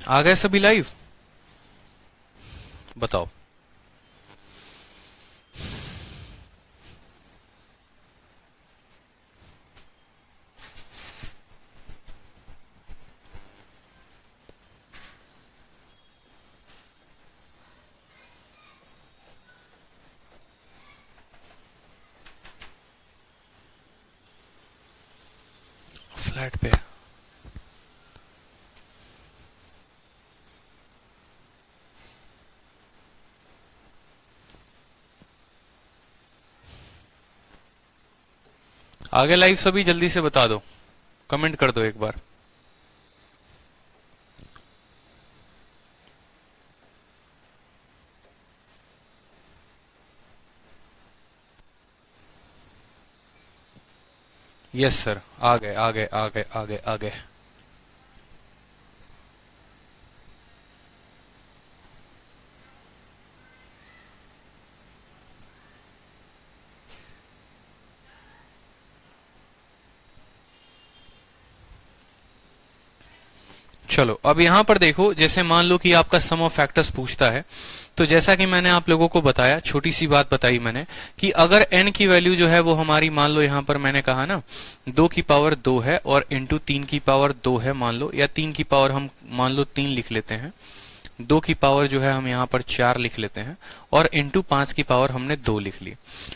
आ गए सभी लाइव? बताओ। फ्लैट पे आगे लाइव सभी जल्दी से बता दो, कमेंट कर दो एक बार। यस सर, आ गए आ गए आ गए आ गए आ गए। चलो अब यहां पर देखो, जैसे मान लो कि आपका सम ऑफ फैक्टर्स पूछता है, तो जैसा कि मैंने आप लोगों को बताया, छोटी सी बात बताई मैंने कि अगर n की वैल्यू जो है वो हमारी, मान लो यहां पर मैंने कहा ना 2 की पावर 2 है और इंटू 3 की पावर 2 है मान लो, या 3 की पावर हम मान लो 3 लिख लेते हैं, 2 की पावर जो है हम यहाँ पर 4 लिख लेते हैं, और इंटू 5 की पावर हमने 2 लिख ली।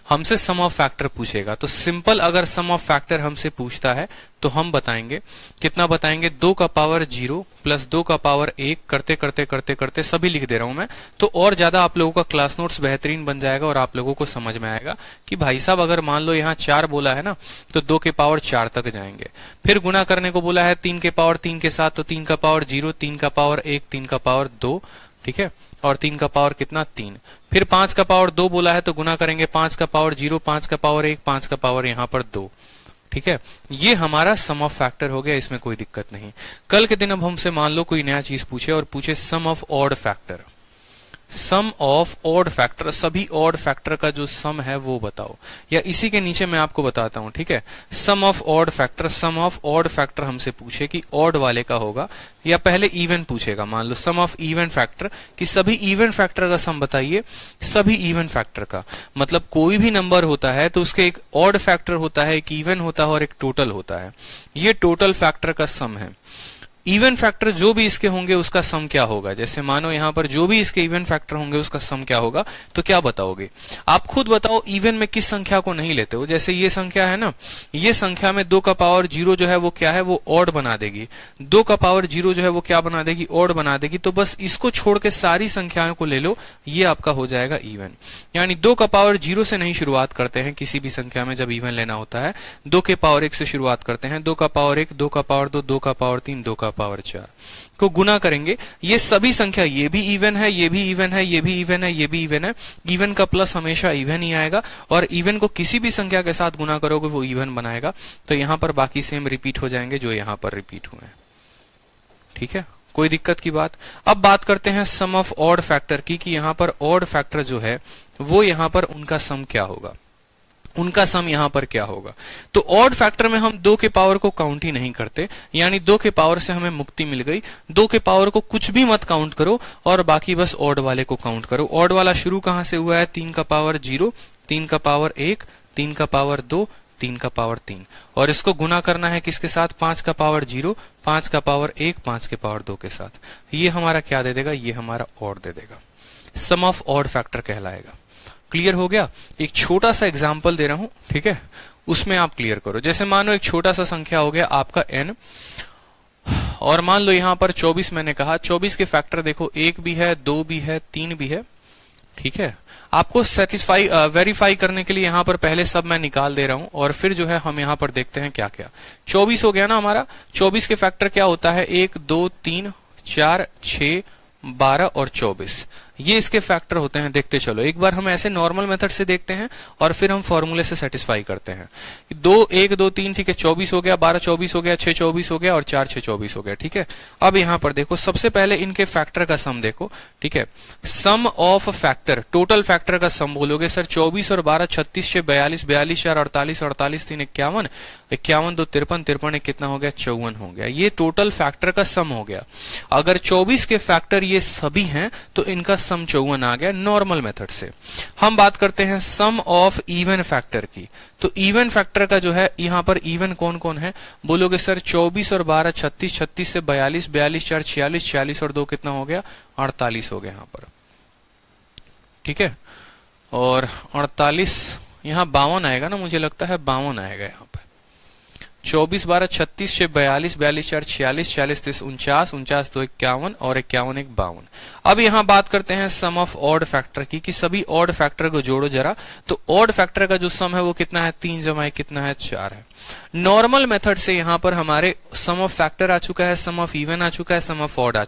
हमसे सम ऑफ फैक्टर पूछेगा, तो सिंपल अगर सम ऑफ फैक्टर हमसे पूछता है तो हम बताएंगे, कितना बताएंगे, 2 का पावर 0 प्लस 2 का पावर 1 करते करते करते करते सभी लिख दे रहा हूं मैं, तो और ज्यादा आप लोगों का क्लास नोट्स बेहतरीन बन जाएगा और आप लोगों को समझ में आएगा कि भाई साहब अगर मान लो यहाँ 4 बोला है ना, तो 2 के पावर 4 तक जाएंगे। फिर गुना करने को बोला है 3 के पावर 3 के साथ, तो 3 का पावर 0, 3 का पावर 1, 3 का पावर 2, ठीक है, और 3 का पावर कितना 3। फिर 5 का पावर 2 बोला है तो गुना करेंगे 5 का पावर 0, 5 का पावर 1, 5 का पावर यहाँ पर 2, ठीक है। ये हमारा सम ऑफ फैक्टर हो गया, इसमें कोई दिक्कत नहीं। कल के दिन अब हमसे मान लो कोई नया चीज पूछे और पूछे sum of odd factor, sum of odd factor, सभी ऑड फैक्टर का जो सम है वो बताओ, या इसी के नीचे मैं आपको बताता हूं, ठीक है। Sum of odd factor, sum of odd factor हमसे पूछे कि ऑड वाले का होगा या पहले इवन पूछेगा, मान लो सम ऑफ इवन फैक्टर कि सभी इवन फैक्टर का सम बताइए। सभी इवन फैक्टर का मतलब कोई भी नंबर होता है तो उसके एक ऑड फैक्टर होता है, एक इवन होता है और एक टोटल होता है। ये टोटल फैक्टर का सम है। इवन फैक्टर जो भी इसके होंगे उसका सम क्या होगा, जैसे मानो यहां पर जो भी इसके इवन फैक्टर होंगे उसका सम क्या होगा, तो क्या बताओगे आप खुद बताओ। इवन में किस संख्या को नहीं लेते हो, जैसे ये संख्या है ना, ये संख्या में 2 का पावर 0 जो है वो क्या है, वो ऑड बना देगी। 2 का पावर 0 जो है वो क्या बना देगी, ऑड बना देगी। तो बस इसको छोड़ के सारी संख्याओं को ले लो, ये आपका हो जाएगा इवन। यानी 2 का पावर 0 से नहीं शुरुआत करते हैं किसी भी संख्या में, जब इवन लेना होता है 2 के पावर 1 से शुरुआत करते हैं। 2 का पावर 1, 2 का पावर 2, 2 का पावर 3, 2 का पावर 4 को गुना करेंगे। ये सभी संख्या, ये भी इवन है, ये भी इवन है, ये भी इवन है, ये भी इवन है। इवन का प्लस हमेशा इवन ही आएगा, और इवन को किसी भी संख्या के साथ गुना करोगे वो इवन बनाएगा। तो यहां पर बाकी सेम रिपीट हो जाएंगे जो यहां पर रिपीट हुए हैं, ठीक है, कोई दिक्कत की बात। अब बात करते हैं सम ऑफ ऑड फैक्टर की, कि यहां पर ऑड फैक्टर जो है वो यहां पर उनका सम क्या होगा, उनका सम यहां पर क्या होगा। तो ऑड फैक्टर में हम 2 के पावर को काउंट ही नहीं करते, यानी 2 के पावर से हमें मुक्ति मिल गई। 2 के पावर को कुछ भी मत काउंट करो और बाकी बस ऑड वाले को काउंट करो। ऑड वाला शुरू कहां से हुआ है, 3 का पावर 0, 3 का पावर 1, 3 का पावर 2, 3 का पावर 3, और इसको गुना करना है किसके साथ, 5 का पावर 0, 5 का पावर 1, 5 के पावर 2 के साथ। ये हमारा क्या दे देगा, ये हमारा ऑड दे देगा, सम ऑफ ऑड फैक्टर कहलाएगा। क्लियर हो गया। एक छोटा सा एग्जाम्पल दे रहा हूं, ठीक है, उसमें आप क्लियर करो। जैसे मानो एक छोटा सा संख्या हो गया आपका n, और मान लो यहां पर 24 मैंने कहा। 24 के फैक्टर देखो, 1 भी है, 2 भी है, 3 भी है, ठीक है। आपको सेटिस्फाई वेरीफाई करने के लिए यहां पर पहले सब मैं निकाल दे रहा हूं, और फिर जो है हम यहां पर देखते हैं क्या क्या। 24 हो गया ना हमारा। 24 के फैक्टर क्या होता है, 1, 2, 3, 4, 6, 12 और 24। ये इसके फैक्टर होते हैं। देखते चलो, एक बार हम ऐसे नॉर्मल मेथड से देखते हैं और फिर हम फॉर्मूले से सेटिस्फाई करते हैं। 2 1 2 3 ठीक है, 24 हो गया, 12 24 हो गया, 6 24 हो गया और 4 6 24 हो गया। ठीक है, अब यहां पर देखो, सबसे पहले इनके फैक्टर का सम देखो। ठीक है, sum of factor, total factor का सम बोलोगे सर 24 और 12 36 6 42 42 4 48 48 3 51 51 2 53 53 कितना हो गया 54 हो गया। ये टोटल फैक्टर का सम हो गया। अगर 24 के फैक्टर ये सभी हैं तो इनका सम 54 आ गया नॉर्मल मेथड से। हम बात करते हैं सम ऑफ इवन फैक्टर की। तो इवन फैक्टर का जो है यहां पर इवन कौन कौन है बोलोगे सर 24 और 12 36 36 से 42 42 4 46 46 और 2 कितना हो गया 48 हो गया यहां पर। ठीक है, और 48 यहां 52 आएगा ना, मुझे लगता है 52 आएगा यहां पर। 24 12 36 से 42 42 4 46 46 3 49 49 2 51 और 51 1 52। अब यहां बात करते हैं सम ऑफ ऑड फैक्टर की, कि सभी ऑड फैक्टर को जोड़ो जरा। तो ऑड फैक्टर का जो सम है वो कितना है 3 जमा 1 कितना है 4 है। नॉर्मल मेथड से यहां पर हमारे सम ऑफ फैक्टर आ चुका है, सम ऑफ इवन आ चुका है, सम ऑफ ऑड आ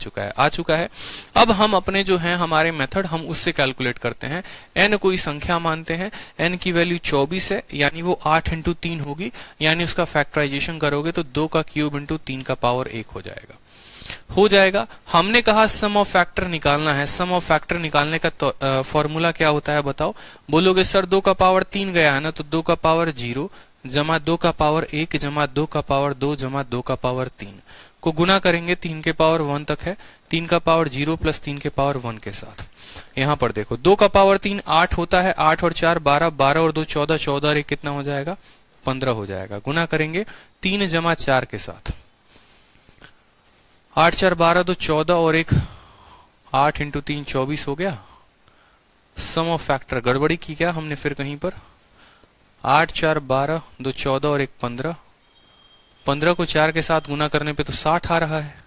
चुका है। अब हम अपने जो है हमारे मेथड हम उससे कैलकुलेट करते हैं। n कोई संख्या मानते हैं, n की वैल्यू 24 है, यानी वो 8 इंटू 3 होगी, यानी उसका फैक्टराइजेशन करोगे तो 2 का क्यूब इंटू 3 का पावर 1 हो जाएगा। हमने कहा सम ऑफ फैक्टर निकालना है। सम ऑफ फैक्टर निकालने का फॉर्मूला क्या होता है बताओ। बोलोगे सर 2 का पावर 3 गया है ना, तो 2 का पावर 0 जमा 2 का पावर 1 जमा 2 का पावर 2 जमा 2 का पावर 3 को गुना करेंगे 3 के पावर 1 तक है, 3 का पावर 0 प्लस 3 के पावर 1 के साथ। यहां पर देखो 2 का पावर 3 8 होता है, 8 और 4 12 12 और 2 14 14 और 1 कितना हो जाएगा 15 हो जाएगा। गुना करेंगे 3 जमा 4 के साथ, 8 4 12 2 14 और 1 8 इंटू 3 24 हो गया। सम ऑफ फैक्टर गड़बड़ी की क्या हमने फिर कहीं पर, 8 4 12 2 14 और 1 15, 15 को 4 के साथ गुना करने पे तो 60 आ रहा है।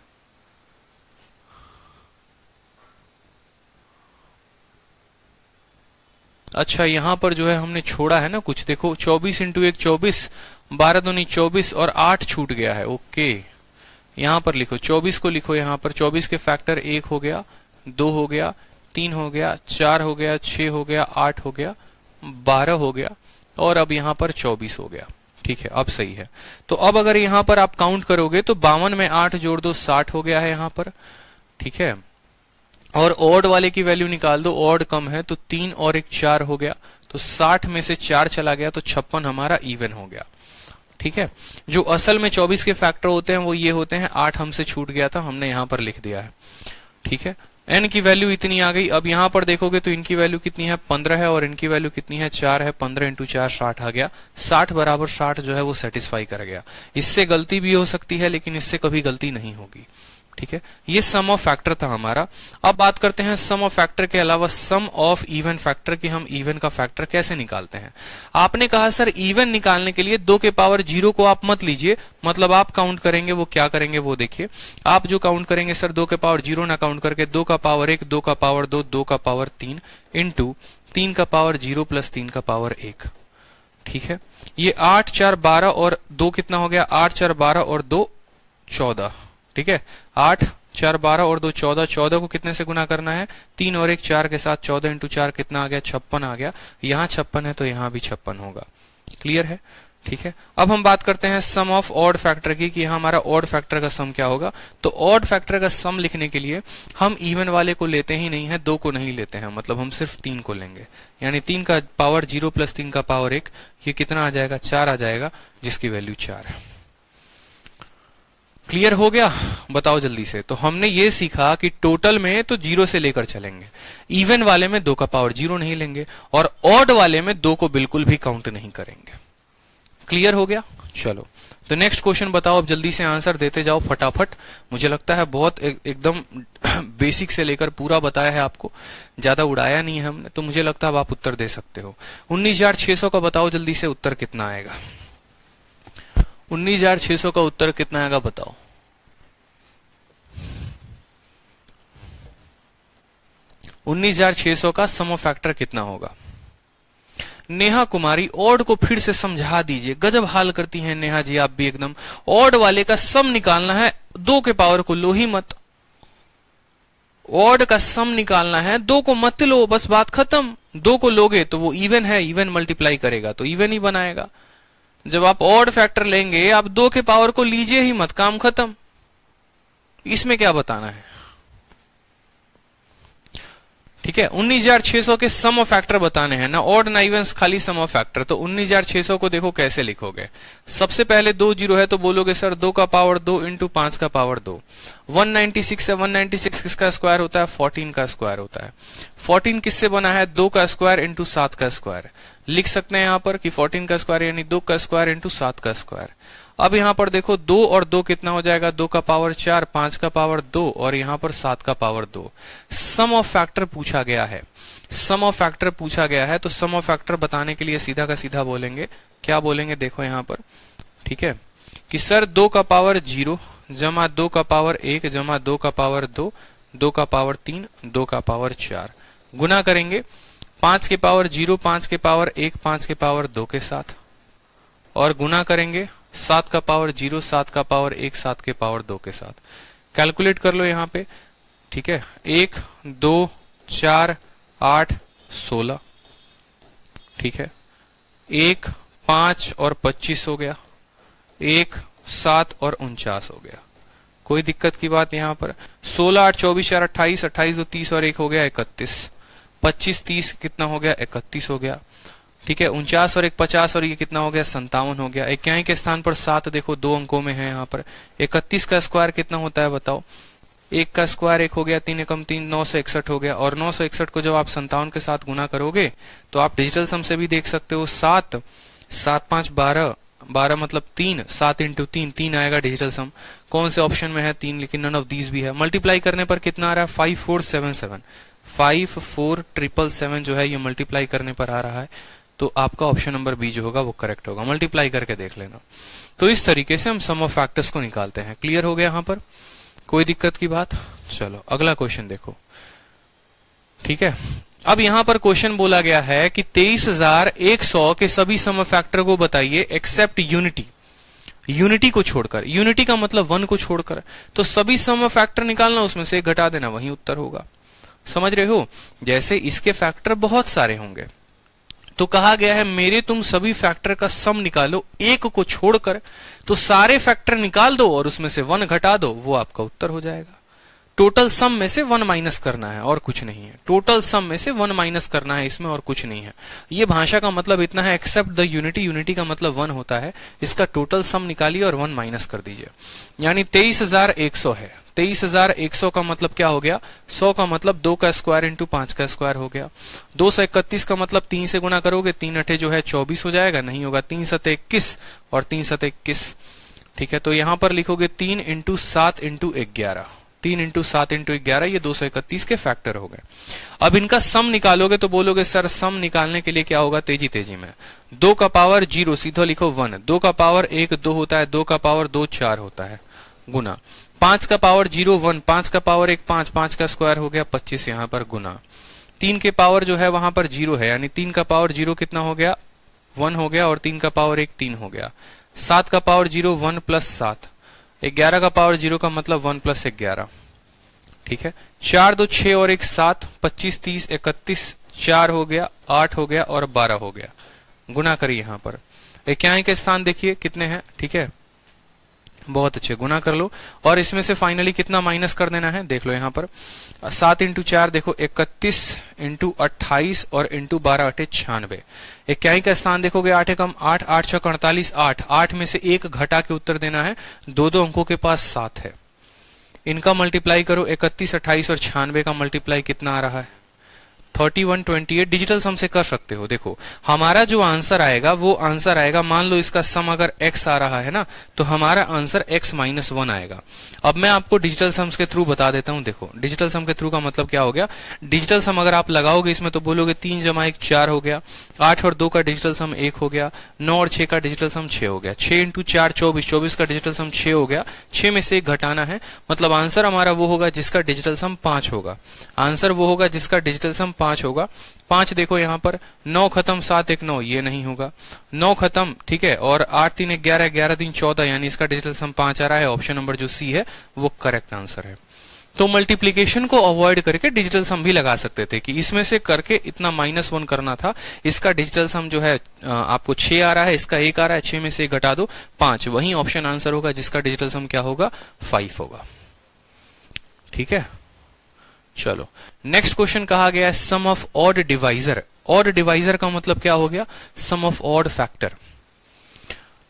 अच्छा, यहां पर जो है हमने छोड़ा है ना कुछ, देखो 24 इंटू 1 24, 12 दूनी 24 और 8 छूट गया है। ओके, यहां पर लिखो 24 को लिखो, यहां पर 24 के फैक्टर 1 हो गया, 2 हो गया, 3 हो गया, 4 हो गया, 6 हो गया, 8 हो गया, 12 हो गया और अब यहां पर 24 हो गया। ठीक है, अब सही है। तो अब अगर यहां पर आप काउंट करोगे तो 52 में 8 जोड़ दो 60 हो गया है यहां पर। ठीक है, और ऑड वाले की वैल्यू निकाल दो, ऑड कम है तो 3 और 1 4 हो गया, तो 60 में से 4 चला गया तो 56 हमारा इवन हो गया। ठीक है, जो असल में 24 के फैक्टर होते हैं वो ये होते हैं, 8 हमसे छूट गया था, हमने यहां पर लिख दिया है। ठीक है, n की वैल्यू इतनी आ गई। अब यहां पर देखोगे तो इनकी वैल्यू कितनी है 15 है और इनकी वैल्यू कितनी है 4 है, 15 इंटू 4 60 आ गया। 60 बराबर 60 जो है वो सेटिस्फाई कर गया। इससे गलती भी हो सकती है लेकिन इससे कभी गलती नहीं होगी। ठीक है, ये सम ऑफ फैक्टर था हमारा। अब बात करते हैं सम ऑफ फैक्टर के अलावा सम ऑफ इवन फैक्टर की। हम इवन का फैक्टर कैसे निकालते हैं। आपने कहा सर इवन निकालने के लिए 2 के पावर 0 को आप मत लीजिए, मतलब आप काउंट करेंगे वो क्या करेंगे वो देखिए। आप जो काउंट करेंगे सर 2 के पावर 0 ना काउंट करके 2 का पावर 1 2 का पावर 2 2 का पावर 3 इंटू 3 का पावर 0 प्लस 3 का पावर 1। ठीक है, ये 8 4 12 और 2 कितना हो गया 8 4 12 और 2 14। ठीक है, 8 4 12 और 2 14, 14 को कितने से गुना करना है 3 और 1 4 के साथ, 14 इंटू 4 कितना आ गया 56 आ गया। यहाँ 56 है तो यहाँ भी 56 होगा। क्लियर है। ठीक है, अब हम बात करते हैं सम ऑफ ऑड फैक्टर की, कि हमारा ऑड फैक्टर का सम क्या होगा। तो ऑड फैक्टर का सम लिखने के लिए हम इवन वाले को लेते ही नहीं है, 2 को नहीं लेते हैं, मतलब हम सिर्फ 3 को लेंगे, यानी 3 का पावर 0 प्लस 3 का पावर 1, ये कितना आ जाएगा 4 आ जाएगा, जिसकी वैल्यू 4 है। क्लियर हो गया, बताओ जल्दी से। तो हमने ये सीखा कि टोटल में तो 0 से लेकर चलेंगे, इवन वाले में 2 का पावर 0 नहीं लेंगे और ऑड वाले में 2 को बिल्कुल भी काउंट नहीं करेंगे। क्लियर हो गया। चलो तो नेक्स्ट क्वेश्चन बताओ, अब जल्दी से आंसर देते जाओ फटाफट। मुझे लगता है बहुत एकदम बेसिक से लेकर पूरा बताया है आपको, ज्यादा उड़ाया नहीं है हमने, तो मुझे लगता है अब आप उत्तर दे सकते हो। 19,600 का बताओ जल्दी से उत्तर कितना आएगा। 19,600 का उत्तर कितना आएगा बताओ। $19,600 का सम ऑफ फैक्टर कितना होगा। नेहा कुमारी ऑड को फिर से समझा दीजिए, गजब हाल करती हैं नेहा जी आप भी एकदम। ऑड वाले का सम निकालना है, 2 के पावर को लो ही मत, ऑड का सम निकालना है, 2 को मत लो, बस बात खत्म। 2 को लोगे तो वो इवन है, इवन मल्टीप्लाई करेगा तो इवन ही बनाएगा। जब आप ऑड फैक्टर लेंगे आप 2 के पावर को लीजिए ही मत, काम खत्म। इसमें क्या बताना है, ठीक है। 19,600 के सम ऑफ फैक्टर बताने हैं ना, ऑड ना इवन, खाली सम ऑफ फैक्टर। तो 19,600 को देखो कैसे लिखोगे। सबसे पहले 2 जीरो है तो बोलोगे सर 2 का पावर 2 इंटू 5 का पावर 2। 196 है, 196 किसका स्क्वायर होता है, 14 का स्क्वायर होता है। 14 किससे बना है, 2 का स्क्वायर इंटू 7 का स्क्वायर। लिख सकते हैं यहां पर कि 14 का स्क्वायर यानी 2 का स्क्वायर इंटू 7 का स्क्वायर। अब यहां पर देखो 2 और 2 कितना हो जाएगा, 2 का पावर 4, 5 का पावर 2 और यहां पर 7 का पावर 2। सम ऑफ फैक्टर पूछा गया है, सम ऑफ फैक्टर पूछा गया है, तो सम ऑफ फैक्टर बताने के लिए सीधा का सीधा बोलेंगे, क्या बोलेंगे देखो यहां पर, ठीक है, कि सर 2 का पावर 0 जमा 2 का पावर 1 जमा 2 का पावर 2, 2 का पावर 3, 2 का पावर 4। गुना करेंगे 5 के पावर 0, 5 के पावर 1, 5 के पावर 2 के साथ, और गुना करेंगे 7 का पावर 0, 7 का पावर 1, 7 के पावर 2 के साथ। कैलकुलेट कर लो यहां पे, ठीक है। 1 2 4 8 16, ठीक है। 1 5 और 25 हो गया, 1 7 और 49 हो गया। कोई दिक्कत की बात यहां पर। 16 8 24 4 28, 28 2 30 और 1 हो गया 31, 25 30 कितना हो गया, 31 हो गया, ठीक है। 49 और 1 50 और ये कितना हो गया, 57 हो गया। इक्याई के स्थान पर 7 देखो 2 अंकों में है यहाँ पर। 31 का स्क्वायर कितना होता है बताओ, 1 का स्क्वायर 1 हो गया, 3 एकम 3, 961 हो गया। और 961 को जब आप 57 के साथ गुना करोगे तो आप डिजिटल सम से भी देख सकते हो, 7 7 5 12, 12 मतलब 3, 7 इंटू 3, 3 आएगा डिजिटल सम। कौन से ऑप्शन में है, 3, लेकिन नन ऑफ दीज भी है। मल्टीप्लाई करने पर कितना आ रहा है, 5477, 54777 जो है ये मल्टीप्लाई करने पर आ रहा है। तो आपका ऑप्शन नंबर बी जो होगा वो करेक्ट होगा, मल्टीप्लाई करके देख लेना। तो इस तरीके से हम सम ऑफ फैक्टर्स को निकालते हैं। क्लियर हो गया यहां पर, कोई दिक्कत की बात। चलो अगला क्वेश्चन देखो, ठीक है। अब यहां पर क्वेश्चन बोला गया है कि 23,100 के सभी सम ऑफ फैक्टर को बताइए एक्सेप्ट यूनिटी, यूनिटी को छोड़कर। यूनिटी का मतलब 1 को छोड़कर। तो सभी सम ऑफ फैक्टर निकालना, उसमें से एक घटा देना, वही उत्तर होगा। समझ रहे हो, जैसे इसके फैक्टर बहुत सारे होंगे तो कहा गया है मेरे तुम सभी फैक्टर का सम निकालो, एक को छोड़कर। तो सारे फैक्टर निकाल दो और उसमें से 1 घटा दो, वो आपका उत्तर हो जाएगा। टोटल सम में से 1 माइनस करना है और कुछ नहीं है। टोटल सम में से 1 माइनस करना है इसमें, और कुछ नहीं है। ये भाषा का मतलब इतना है, एक्सेप्ट द यूनिटी, यूनिटी का मतलब 1 होता है। इसका टोटल सम निकालिए और 1 माइनस कर दीजिए, यानी 23,100 है। 23,100 का मतलब क्या हो गया, 100 का मतलब 2 का स्क्वायर इंटू 5 का स्क्वायर हो गया। 231 का मतलब 3 से गुना करोगे, 3 अठे जो है 24 हो जाएगा, नहीं होगा। 3 सते 21 और 3 सते 21, ठीक है। तो यहां पर लिखोगे 3 इंटू 7 इंटू 11, 3 इंटू 7 इंटू 11, ये 231 के फैक्टर हो गए। अब इनका सम निकालोगे तो बोलोगे सर सम निकालने के लिए क्या होगा, तेजी तेजी में। 2 का पावर 0 सीधा लिखो 1, 2 का पावर 1 2 होता है, 2 का पावर 2 4 होता है, गुना 5 का पावर 0 1, 5 का पावर 1 5, 5 का स्क्वायर हो गया 25 यहां पर, गुना 3 के पावर जो है वहां पर 0 है, यानी 3 का पावर 0 कितना हो गया, 1 हो गया, और 3 का पावर 1 3 हो गया। 7 का पावर 0 1 प्लस 7, 11 का पावर 0 का मतलब 1 प्लस 11, ठीक है। 4 2 6 और 1 7, 25 30 31, 4 हो गया, 8 हो गया और 12 हो गया। गुना करिए यहां पर, इक्याई के स्थान देखिए कितने हैं, ठीक है, बहुत अच्छे, गुना कर लो। और इसमें से फाइनली कितना माइनस कर देना है देख लो यहां पर। 7 इंटू 4 देखो 31 इंटू 28 और इंटू 12 अठे 96। इक्याई का स्थान देखोगे 8 कम 8, 8 6 48, 8 में से 1 घटा के उत्तर देना है। 2 अंकों के पास 7 है, इनका मल्टीप्लाई करो। 31 28 और 96 का मल्टीप्लाई कितना आ रहा है, 3128। डिजिटल सम से कर सकते हो। देखो हमारा जो आंसर आएगा वो आंसर आएगा, मान लो इसका सम अगर x आ रहा है ना, तो हमारा आंसर x माइनस 1 आएगा। अब मैं आपको डिजिटल सम्स के थ्रू बता देता हूं। देखो डिजिटल सम के थ्रू का मतलब क्या हो गया, डिजिटल सम अगर आप लगाओगे इसमें तो बोलोगे 3 जमा 1 4 हो गया, 8 और 2 का डिजिटल सम 1 हो गया, 9 और 6 का डिजिटल सम 6 हो गया, 6 इंटू 4 24, 24 का डिजिटल सम 6 हो गया, 6 में से 1 घटाना है, मतलब आंसर हमारा वो होगा जिसका डिजिटल सम 5 होगा। आंसर वो होगा जिसका डिजिटल सम 5 होगा। 5 देखो यहां पर, 9 खत्म 7 1 9, ये नहीं होगा। 9 खत्म, ठीक है, और 8 3 11, 11 3 14, यानी इसका डिजिटल सम 5 आ रहा है। ऑप्शन नंबर जो सी है वो करेक्ट आंसर है। तो मल्टीप्लीकेशन को अवॉइड करके डिजिटल सम भी लगा सकते थे कि इसमें से करके इतना -1 करना था, इसका डिजिटल सम जो है आपको 6 आ रहा है, इसका 1 आ रहा है, 6 में से 1 घटा दो 5, वही ऑप्शन आंसर होगा जिसका डिजिटल सम क्या होगा 5 होगा। ठीक है, चलो नेक्स्ट क्वेश्चन कहा गया है sum of odd divisor. Odd divisor का मतलब क्या हो गया, sum of odd factor.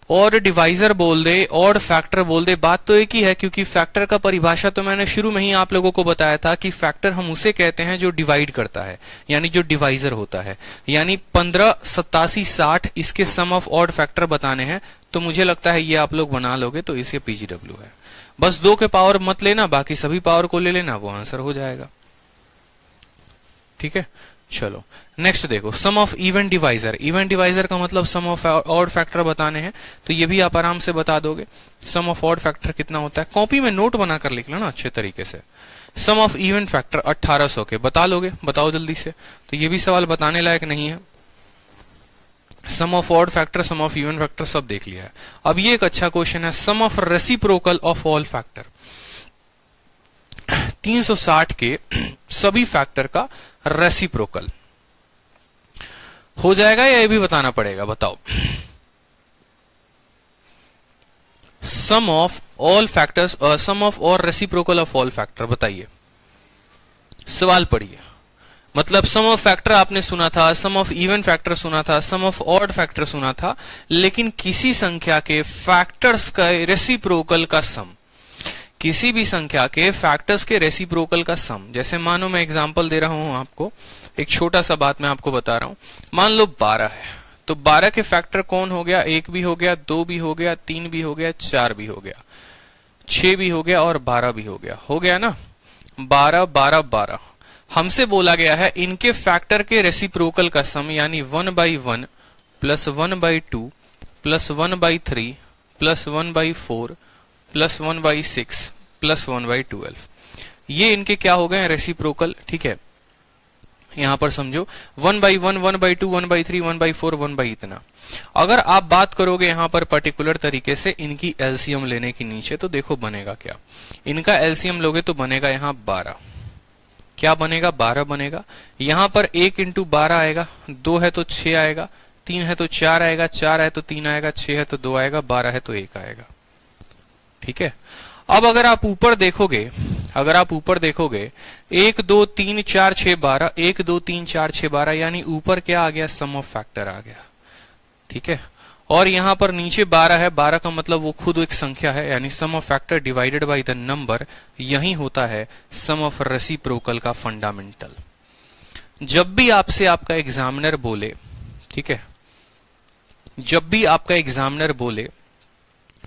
Odd divisor बोल दे, ऑड फैक्टर बोल दे, बात तो एक ही है, क्योंकि फैक्टर का परिभाषा तो मैंने शुरू में ही आप लोगों को बताया था कि फैक्टर हम उसे कहते हैं जो डिवाइड करता है, यानी जो डिवाइजर होता है। यानी 15, 87, 60 इसके सम ऑफ ऑड फैक्टर बताने हैं, तो मुझे लगता है ये आप लोग बना लोगे तो इसे पीजीडब्ल्यू है। बस 2 के पावर मत लेना, बाकी सभी पावर को ले लेना, वो आंसर हो जाएगा। ठीक है, चलो नेक्स्ट देखो sum of even divisor. Even divisor का मतलब सम ऑफ ऑड फैक्टर बताने हैं, तो ये भी आप आराम से बता दोगे। सम ऑफ ऑड फैक्टर कितना होता है, कॉपी में नोट बनाकर लिख लेना अच्छे तरीके से। सम ऑफ इवन फैक्टर 1800 के बता लोगे, बताओ जल्दी से, तो ये भी सवाल बताने लायक नहीं है। Sum of odd factor, sum of even factor सब देख लिया है। अब ये एक अच्छा क्वेश्चन है, sum of reciprocal of all factor. 360 के सभी फैक्टर का रेसिप्रोकल हो जाएगा या ये भी बताना पड़ेगा, बताओ। Sum of all factors, sum of और रेसिप्रोकल ऑफ ऑल फैक्टर, बताइए, सवाल पढ़िए। मतलब सम ऑफ फैक्टर आपने सुना था, सम ऑफ इवन फैक्टर सुना था, सम ऑफ ऑड फैक्टर सुना था, लेकिन किसी संख्या के फैक्टर्स का रेसिप्रोकल का सम, किसी भी संख्या के फैक्टर्स के रेसिप्रोकल का सम, जैसे मानो मैं एग्जांपल दे रहा हूं आपको, एक छोटा सा बात मैं आपको बता रहा हूं। मान लो 12 है, तो 12 के फैक्टर कौन हो गया, 1 भी हो गया, 2 भी हो गया, 3 भी हो गया, 4 भी हो गया, 6 भी हो गया और 12 भी हो गया ना। 12 12 12 हमसे बोला गया है इनके फैक्टर के रेसिप्रोकल का सम, यानी 1/1 plus 1/2 plus 1/3 plus 1/4 plus 1/6 plus 1/12, ये इनके क्या हो गए रेसिप्रोकल। ठीक है, यहां पर समझो 1/1 1/2 1/3 1/4 1/ इतना। अगर आप बात करोगे यहां पर पर्टिकुलर तरीके से इनकी एलसीएम लेने की नीचे, तो देखो बनेगा क्या, इनका एलसीएम लोगे तो बनेगा यहां 12। क्या बनेगा, 12 बनेगा। यहां पर 1 × 12 आएगा, 2 है तो 6 आएगा, 3 है तो 4 आएगा, 4 है तो 3 आएगा, 6 है तो 2 आएगा, 12 है तो 1 आएगा। ठीक है, अब अगर आप ऊपर देखोगे, अगर आप ऊपर देखोगे 1 2 3 4 6 12, 1 2 3 4 6 12, यानी ऊपर क्या आ गया, सम ऑफ फैक्टर आ गया। ठीक है, और यहां पर नीचे 12 है, 12 का मतलब वो खुद एक संख्या है, यानी sum of factor divided by the number, यही होता है सम ऑफ रेसिप्रोकल का फंडामेंटल। जब भी आपसे आपका एग्जामिनर बोले, ठीक है, जब भी आपका एग्जामिनर बोले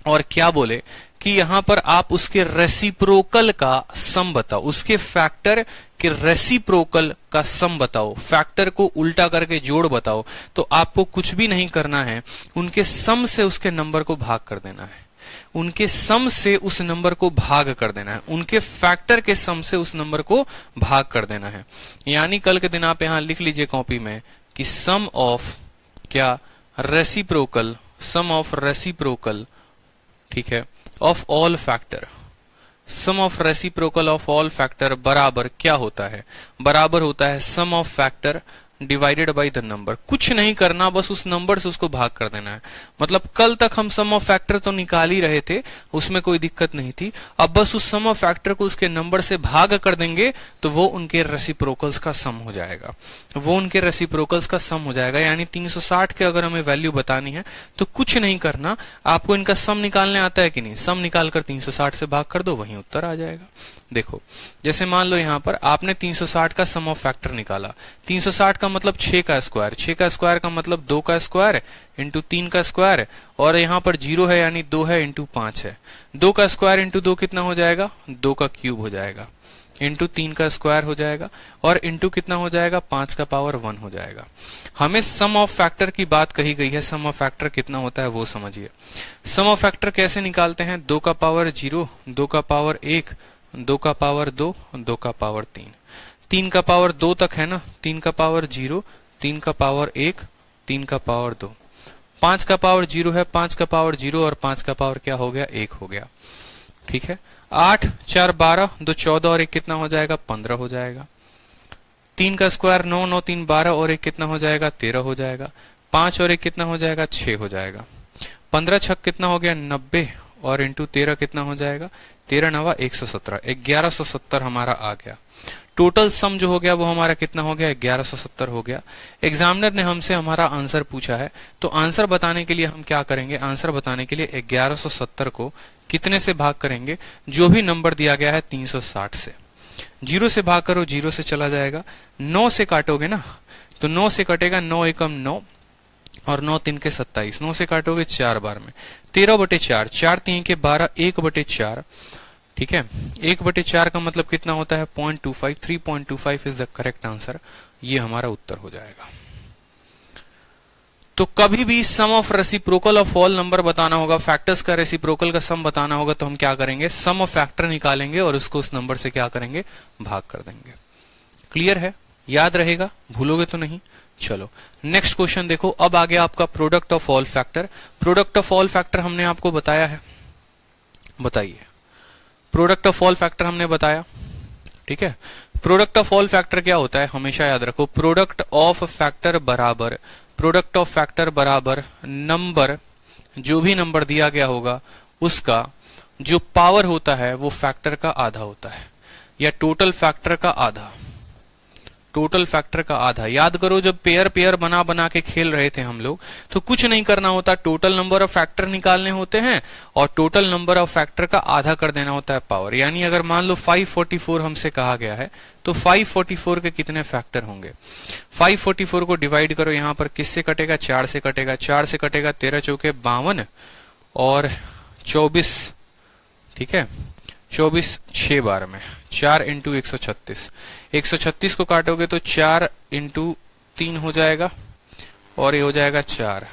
और क्या बोले कि यहां पर आप उसके रेसिप्रोकल का सम बताओ, उसके फैक्टर के रेसिप्रोकल का सम बताओ, फैक्टर को उल्टा करके जोड़ बताओ, तो आपको कुछ भी नहीं करना है, उनके सम से उसके नंबर को भाग कर देना है, उनके सम से उस नंबर को भाग कर देना है, उनके फैक्टर के सम से उस नंबर को भाग कर देना है। यानी कल के दिन आप यहां लिख लीजिए कॉपी में कि सम ऑफ क्या, रेसिप्रोकल, सम ऑफ रेसिप्रोकल, ठीक है, of all factor, sum of reciprocal of all factor बराबर क्या होता है, बराबर होता है sum of factor divided by the number. कुछ नहीं करना, बस उस नंबर से उसको भाग कर देना है। मतलब कल तक हम सम ऑफ फैक्टर तो निकाल ही रहे थे, उसमें कोई दिक्कत नहीं थी, अब बस उस सम ऑफ फैक्टर को उसके नंबर से भाग कर देंगे तो वो उनके रेसिप्रोकल्स का सम हो जाएगा, वो उनके रेसिप्रोकल्स का सम हो जाएगा। यानी 360 के अगर हमें वैल्यू बतानी है तो कुछ नहीं करना, आपको इनका सम निकालने आता है कि नहीं, सम निकालकर 360 से भाग कर दो, वहीं उत्तर आ जाएगा। देखो जैसे मान लो यहां पर आपने 360 का सम ऑफ फैक्टर निकाला, 360 का मतलब 6 का स्क्वायर, 6 का स्क्वायर का मतलब 2 का स्क्वायर इंटू 3 का स्क्वायर, और यहां पर 0 है यानी 2 है इंटू 5 है, 2 का स्क्वायर इंटू 2 कितना हो जाएगा, 2 का क्यूब हो जाएगा, इंटू 3 का स्क्वायर हो जाएगा, और इंटू कितना हो जाएगा, 5 का पावर 1 हो जाएगा। हमें सम ऑफ फैक्टर की बात कही गई है, सम ऑफ फैक्टर कितना होता है वो समझिए। सम ऑफ फैक्टर कैसे निकालते हैं, 2 का पावर 0, 2 का पावर 1, 2 का पावर 2, 2 का पावर 3, 3 का पावर 2 तक है ना, 3 का पावर 0, 3 का पावर 1, 3 का पावर 2, 5 का पावर 0 है, 5 का पावर 0 और 5 का पावर क्या हो गया, 1 हो गया। ठीक है, 8 4 12, 2 14 और 1 कितना हो जाएगा 15 हो जाएगा। 3 का स्क्वायर 9, 9 3 12 और 1 कितना हो जाएगा 13 हो जाएगा। 5 और 1 कितना हो जाएगा 6 हो जाएगा। 15 छक कितना हो गया 90 और इंटू 13 कितना हो जाएगा 13 9 117, 1170 हमारा आ गया। टोटल सम जो हो गया वो हमारा कितना हो गया 1170 हो गया। एग्जामिनर ने हमसे हमारा आंसर पूछा है, तो आंसर बताने के लिए हम क्या करेंगे, आंसर बताने के लिए 1170 को कितने से भाग करेंगे, जो भी नंबर दिया गया है 360 से। 0 से भाग करो 0 से चला जाएगा। 9 से काटोगे ना तो 9 से कटेगा 9 एकम 9 और 9 3 के 27, 9 से काटोगे 4 बार में 13/4, 4 3 के 12, 1/4। ठीक है, 1/4 का मतलब कितना होता है 0.25, 3.25 इज द करेक्ट आंसर। ये हमारा उत्तर हो जाएगा। तो कभी भी sum of reciprocal of all number बताना होगा, फैक्टर्स का रेसिप्रोकल का सम बताना होगा, तो हम क्या करेंगे, सम ऑफ फैक्टर निकालेंगे और उसको उस नंबर से क्या करेंगे, भाग कर देंगे। क्लियर है, याद रहेगा, भूलोगे तो नहीं। चलो नेक्स्ट क्वेश्चन देखो। अब आ गया आपका product of all factor. Product of all factor हमने आपको बताया है, बताइए। प्रोडक्ट ऑफ ऑल फैक्टर हमने बताया, ठीक है। प्रोडक्ट ऑफ ऑल फैक्टर क्या होता है, हमेशा याद रखो, प्रोडक्ट ऑफ फैक्टर बराबर, प्रोडक्ट ऑफ फैक्टर बराबर नंबर, जो भी नंबर दिया गया होगा उसका जो पावर होता है वो फैक्टर का आधा होता है, या टोटल फैक्टर का आधा, टोटल फैक्टर का आधा। याद करो जब पेयर पेयर बना बना के खेल रहे थे हम लोग, तो कुछ नहीं करना होता, टोटल नंबर ऑफ फैक्टर निकालने होते हैं और टोटल नंबर ऑफ फैक्टर का आधा कर देना होता है पावर। यानी अगर मान लो 544 हमसे कहा गया है, तो 544 के कितने फैक्टर होंगे, 544 को डिवाइड करो, यहां पर किससे कटेगा, 4 से कटेगा, 4 से कटेगा 13 चौके 52 और 24, ठीक है, 24 6 बार में 4 इंटू 136, 136 को काटोगे तो 4 इंटू 3 हो जाएगा और ये हो जाएगा 4,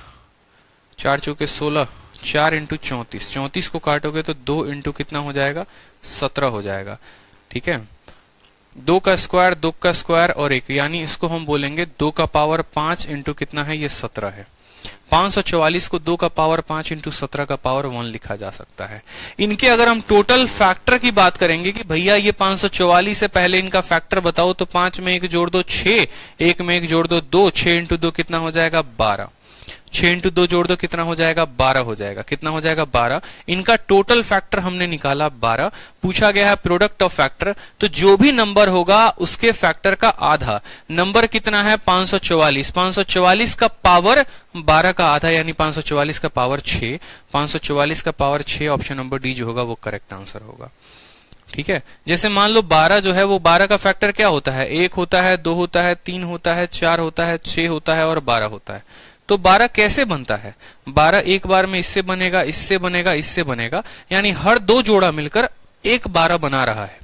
4 चौके 16, 4 इंटू 34, 34 को काटोगे तो 2 इंटू कितना हो जाएगा 17 हो जाएगा। ठीक है, 2 का स्क्वायर 2 का स्क्वायर और 1, यानी इसको हम बोलेंगे 2 का पावर 5 इंटू कितना है, ये 17 है। 544 को 2 का पावर 5 इंटू 17 का पावर 1 लिखा जा सकता है। इनके अगर हम टोटल फैक्टर की बात करेंगे कि भैया ये 544 से पहले इनका फैक्टर बताओ, तो 5 में 1 जोड़ दो 6, 1 में 1 जोड़ दो 2, 6 इंटू 2 कितना हो जाएगा 12, 6 इंटू 2 जोड़ दो कितना हो जाएगा 12 हो जाएगा, कितना हो जाएगा 12। इनका टोटल फैक्टर हमने निकाला 12। पूछा गया है प्रोडक्ट ऑफ फैक्टर, तो जो भी नंबर होगा उसके फैक्टर का आधा। नंबर कितना है 544, 544 का पावर 12 का आधा, यानी 544 का पावर 6, 544 का पावर 6, ऑप्शन नंबर डी जो होगा वो करेक्ट आंसर होगा। ठीक है, जैसे मान लो 12 जो है वो 12 का फैक्टर क्या होता है, 1 होता है, 2 होता है, 3 होता है, 4 होता है, 6 होता है और 12 होता है। तो 12 कैसे बनता है, 12 एक बार में इससे बनेगा, इससे बनेगा, इससे बनेगा, यानी हर 2 जोड़ा मिलकर एक 12 बना रहा है।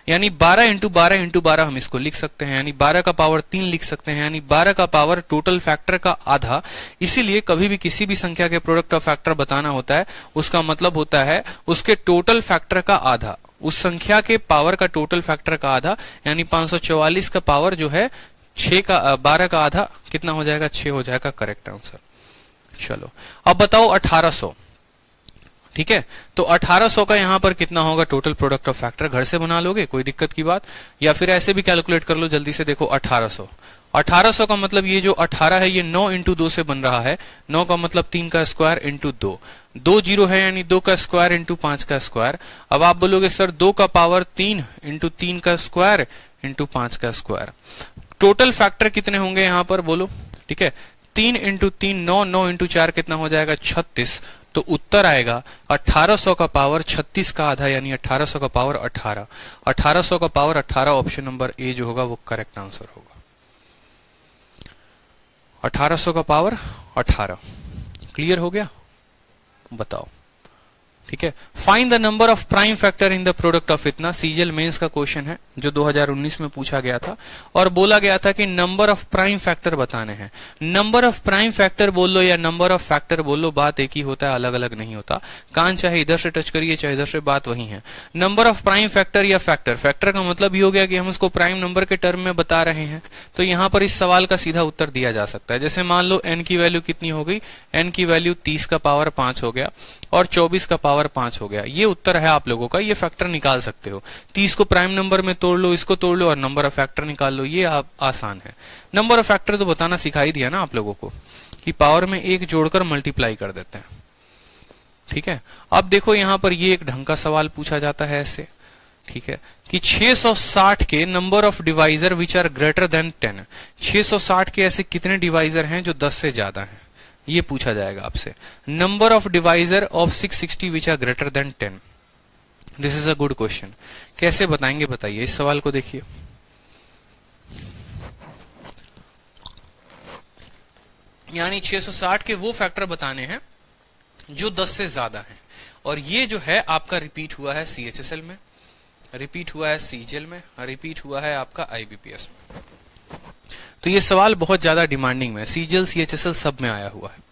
यानी 12 इंटू 12 इंटू 12 हम इसको लिख सकते हैं, यानी 12 का पावर 3 लिख सकते हैं, यानी 12 का पावर टोटल फैक्टर का आधा। इसीलिए कभी भी किसी भी संख्या के प्रोडक्ट ऑफ फैक्टर बताना होता है, उसका मतलब होता है उसके टोटल फैक्टर का आधा, उस संख्या के पावर का टोटल फैक्टर का आधा, यानी 544 का पावर जो है 6 का 12 का आधा कितना हो जाएगा 6 हो जाएगा, करेक्ट आंसर। चलो अब बताओ 1800, ठीक है, तो 1800 का यहां पर कितना होगा टोटल प्रोडक्ट ऑफ फैक्टर, घर से बना लोगे कोई दिक्कत की बात, या फिर ऐसे भी कैलकुलेट कर लो जल्दी से। देखो 1800 का मतलब ये जो 18 है ये 9 इंटू 2 से बन रहा है, 9 का मतलब 3 का स्क्वायर इंटू 2, 2 जीरो है यानी 2 का स्क्वायर इंटू 5 का स्क्वायर। अब आप बोलोगे सर 2 का पावर 3 इंटू 3 का स्क्वायर इंटू 5 का स्क्वायर, टोटल फैक्टर कितने होंगे यहां पर बोलो। ठीक है, 3 इंटू 3 9, 9 इंटू 4 कितना हो जाएगा 36, तो उत्तर आएगा 1800 का पावर 36 का आधा, यानी 1800 का पावर 18, 1800 का पावर 18, ऑप्शन नंबर ए जो होगा वो करेक्ट आंसर होगा। 1800 का पावर 18, क्लियर हो गया, बताओ। ठीक है, find the number of prime factor in the product of इतना, सीजीएल मेंस का क्वेश्चन है जो 2019 में पूछा गया था और बोला गया था कि नंबर ऑफ प्राइम फैक्टर बताने हैं। नंबर ऑफ प्राइम फैक्टर बोल लो या नंबर ऑफ फैक्टर बोल लो, बात एक ही होता है, अलग अलग नहीं होता। कान चाहे इधर से टच करिए चाहे इधर से, बात वही है। नंबर ऑफ प्राइम फैक्टर या फैक्टर, फैक्टर का मतलब ही हो गया कि हम उसको प्राइम नंबर के टर्म में बता रहे हैं, तो यहां पर इस सवाल का सीधा उत्तर दिया जा सकता है। जैसे मान लो n की वैल्यू कितनी हो गई, n की वैल्यू 30 का पावर 5 हो गया, और 24 का पावर 5 हो गया। ये उत्तर है आप लोगों का, ये फैक्टर निकाल सकते हो। 30 को प्राइम नंबर में तोड़ लो, इसको तोड़ लो और नंबर ऑफ फैक्टर निकाल लो, ये आप आसान है। नंबर ऑफ फैक्टर तो बताना सिखाई दिया ना आप लोगों को कि पावर में 1 जोड़कर मल्टीप्लाई कर देते हैं, ठीक है। अब देखो यहां पर ये एक ढंग का सवाल पूछा जाता है ऐसे, ठीक है, कि 660 के number of divisor which are greater than 10, 660 के ऐसे कितने डिवाइजर हैं जो 10 से ज्यादा हैं, ये पूछा जाएगा आपसे। Number of divisor of 660 which are greater than 10, this is a good question. कैसे बताएंगे बताइए, इस सवाल को देखिए। यानी 660 के वो फैक्टर बताने हैं जो 10 से ज्यादा हैं, और ये जो है आपका रिपीट हुआ है CHSL में, रिपीट हुआ है CGL में, रिपीट हुआ है आपका IBPS में। तो ये सवाल बहुत ज्यादा डिमांडिंग में है, CGL CHSL सब में आया हुआ है।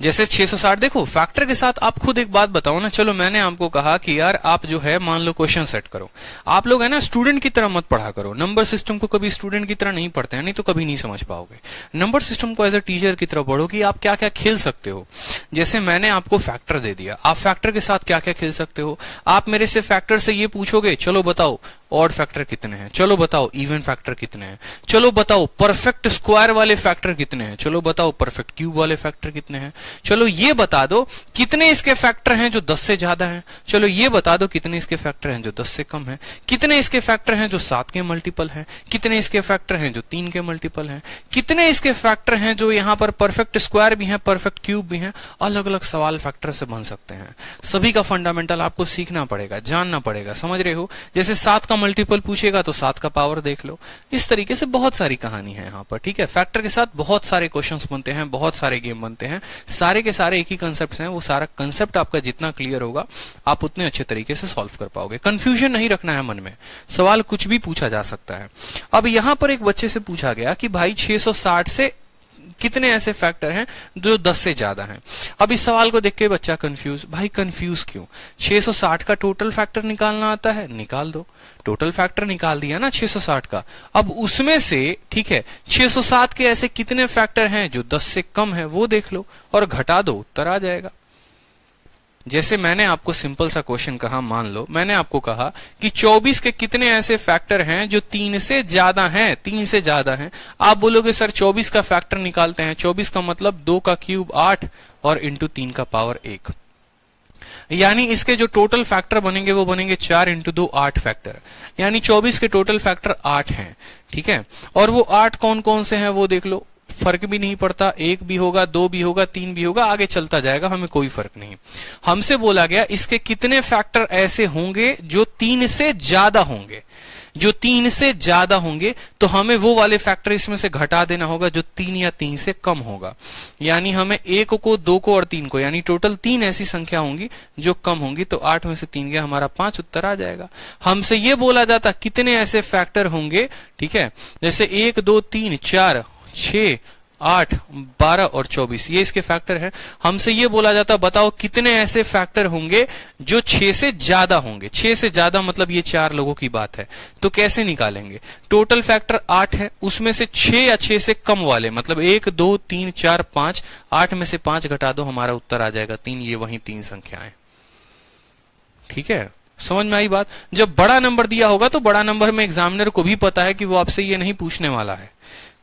जैसे 660 देखो फैक्टर के साथ, आप खुद एक बात बताओ ना, चलो मैंने आपको कहा कि यार आप जो है मान लो क्वेश्चन सेट करो, आप लोग है ना स्टूडेंट की तरह मत पढ़ा करो, नंबर सिस्टम को कभी स्टूडेंट की तरह नहीं पढ़ते हैं, नहीं तो कभी नहीं समझ पाओगे। नंबर सिस्टम को एज अ टीचर की तरह पढ़ो कि आप क्या क्या खेल सकते हो। जैसे मैंने आपको फैक्टर दे दिया, आप फैक्टर के साथ क्या क्या खेल सकते हो। आप मेरे से फैक्टर से ये पूछोगे, चलो बताओ ऑड फैक्टर कितने हैं, चलो बताओ इवन फैक्टर कितने हैं, चलो बताओ परफेक्ट स्क्वायर वाले फैक्टर कितने हैं, चलो बताओ परफेक्ट क्यूब वाले फैक्टर कितने हैं, चलो ये बता दो कितने इसके फैक्टर हैं जो 10 से ज्यादा हैं, चलो ये बता दो कितने इसके फैक्टर हैं जो 10 से कम हैं, कितने इसके फैक्टर हैं जो 7 के मल्टीपल हैं, कितने इसके फैक्टर हैं जो 3 के मल्टीपल हैं, कितने इसके फैक्टर हैं जो यहाँ पर परफेक्ट स्क्वायर भी हैं, परफेक्ट क्यूब भी हैं। अलग अलग सवाल फैक्टर से बन सकते हैं। सभी का फंडामेंटल आपको सीखना पड़ेगा, जानना पड़ेगा, समझ रहे हो। जैसे 7 का मल्टीपल पूछेगा तो 7 का पावर देख लो। इस तरीके से बहुत सारी कहानी है यहाँ पर, ठीक है। फैक्टर के साथ बहुत सारे क्वेश्चंस बनते हैं, बहुत सारे गेम बनते हैं, सारे के सारे एक ही कंसेप्ट हैं। वो सारा कंसेप्ट आपका जितना क्लियर होगा आप उतने अच्छे तरीके से सॉल्व कर पाओगे। कंफ्यूजन नहीं रखना है मन में, सवाल कुछ भी पूछा जा सकता है। अब यहाँ पर एक बच्चे से पूछा गया कि भाई 660 से कितने ऐसे फैक्टर हैं जो 10 से ज्यादा हैं। अब इस सवाल को देख के बच्चा कंफ्यूज, भाई कंफ्यूज क्यों, 660 का टोटल फैक्टर निकालना आता है, निकाल दो। टोटल फैक्टर निकाल दिया ना 660 का। अब उसमें से ठीक है 607 के ऐसे कितने फैक्टर हैं जो 10 से कम है, वो देख लो और घटा दो, उत्तर आ जाएगा। जैसे मैंने आपको सिंपल सा क्वेश्चन कहा, मान लो मैंने आपको कहा कि 24 के कितने ऐसे फैक्टर हैं जो 3 से ज्यादा हैं, 3 से ज्यादा हैं। आप बोलोगे सर 24 का फैक्टर निकालते हैं, 24 का मतलब 2 का क्यूब 8 और इंटू 3 का पावर 1, यानी इसके जो टोटल फैक्टर बनेंगे वो बनेंगे 4 इंटू 2 8 फैक्टर, यानी 24 के टोटल फैक्टर 8 हैं, ठीक है। और वो 8 कौन कौन से हैं वो देख लो, फर्क भी नहीं पड़ता, 1 भी होगा, 2 भी होगा, 3 भी होगा, आगे चलता जाएगा, हमें कोई फर्क नहीं। हमसे बोला गया इसके कितने फैक्टर ऐसे होंगे जो 3 से ज्यादा होंगे, जो 3 से ज्यादा होंगे, तो हमें वो वाले फैक्टर इसमें से घटा देना होगा जो 3 या 3 से कम होगा। यानी हमें 1 को, 2 को और 3 को, यानी टोटल 3 ऐसी संख्या होंगी जो कम होंगी। तो 8 में से 3 गया, हमारा 5, उत्तर आ जाएगा। हमसे ये बोला जाता कितने ऐसे फैक्टर होंगे, ठीक है, जैसे 1 2 3 4 6 8 12 और 24, ये इसके फैक्टर है। हमसे ये बोला जाता बताओ कितने ऐसे फैक्टर होंगे जो 6 से ज्यादा होंगे। 6 से ज्यादा मतलब ये 4 लोगों की बात है, तो कैसे निकालेंगे। टोटल फैक्टर 8 है, उसमें से 6 या 6 से कम वाले, मतलब 1 2 3 4 5, 8 में से 5 घटा दो, हमारा उत्तर आ जाएगा 3। ये वही 3 संख्याएं, ठीक है। समझ में आई बात। जब बड़ा नंबर दिया होगा तो बड़ा नंबर में एग्जामिनर को भी पता है कि वो आपसे ये नहीं पूछने वाला है।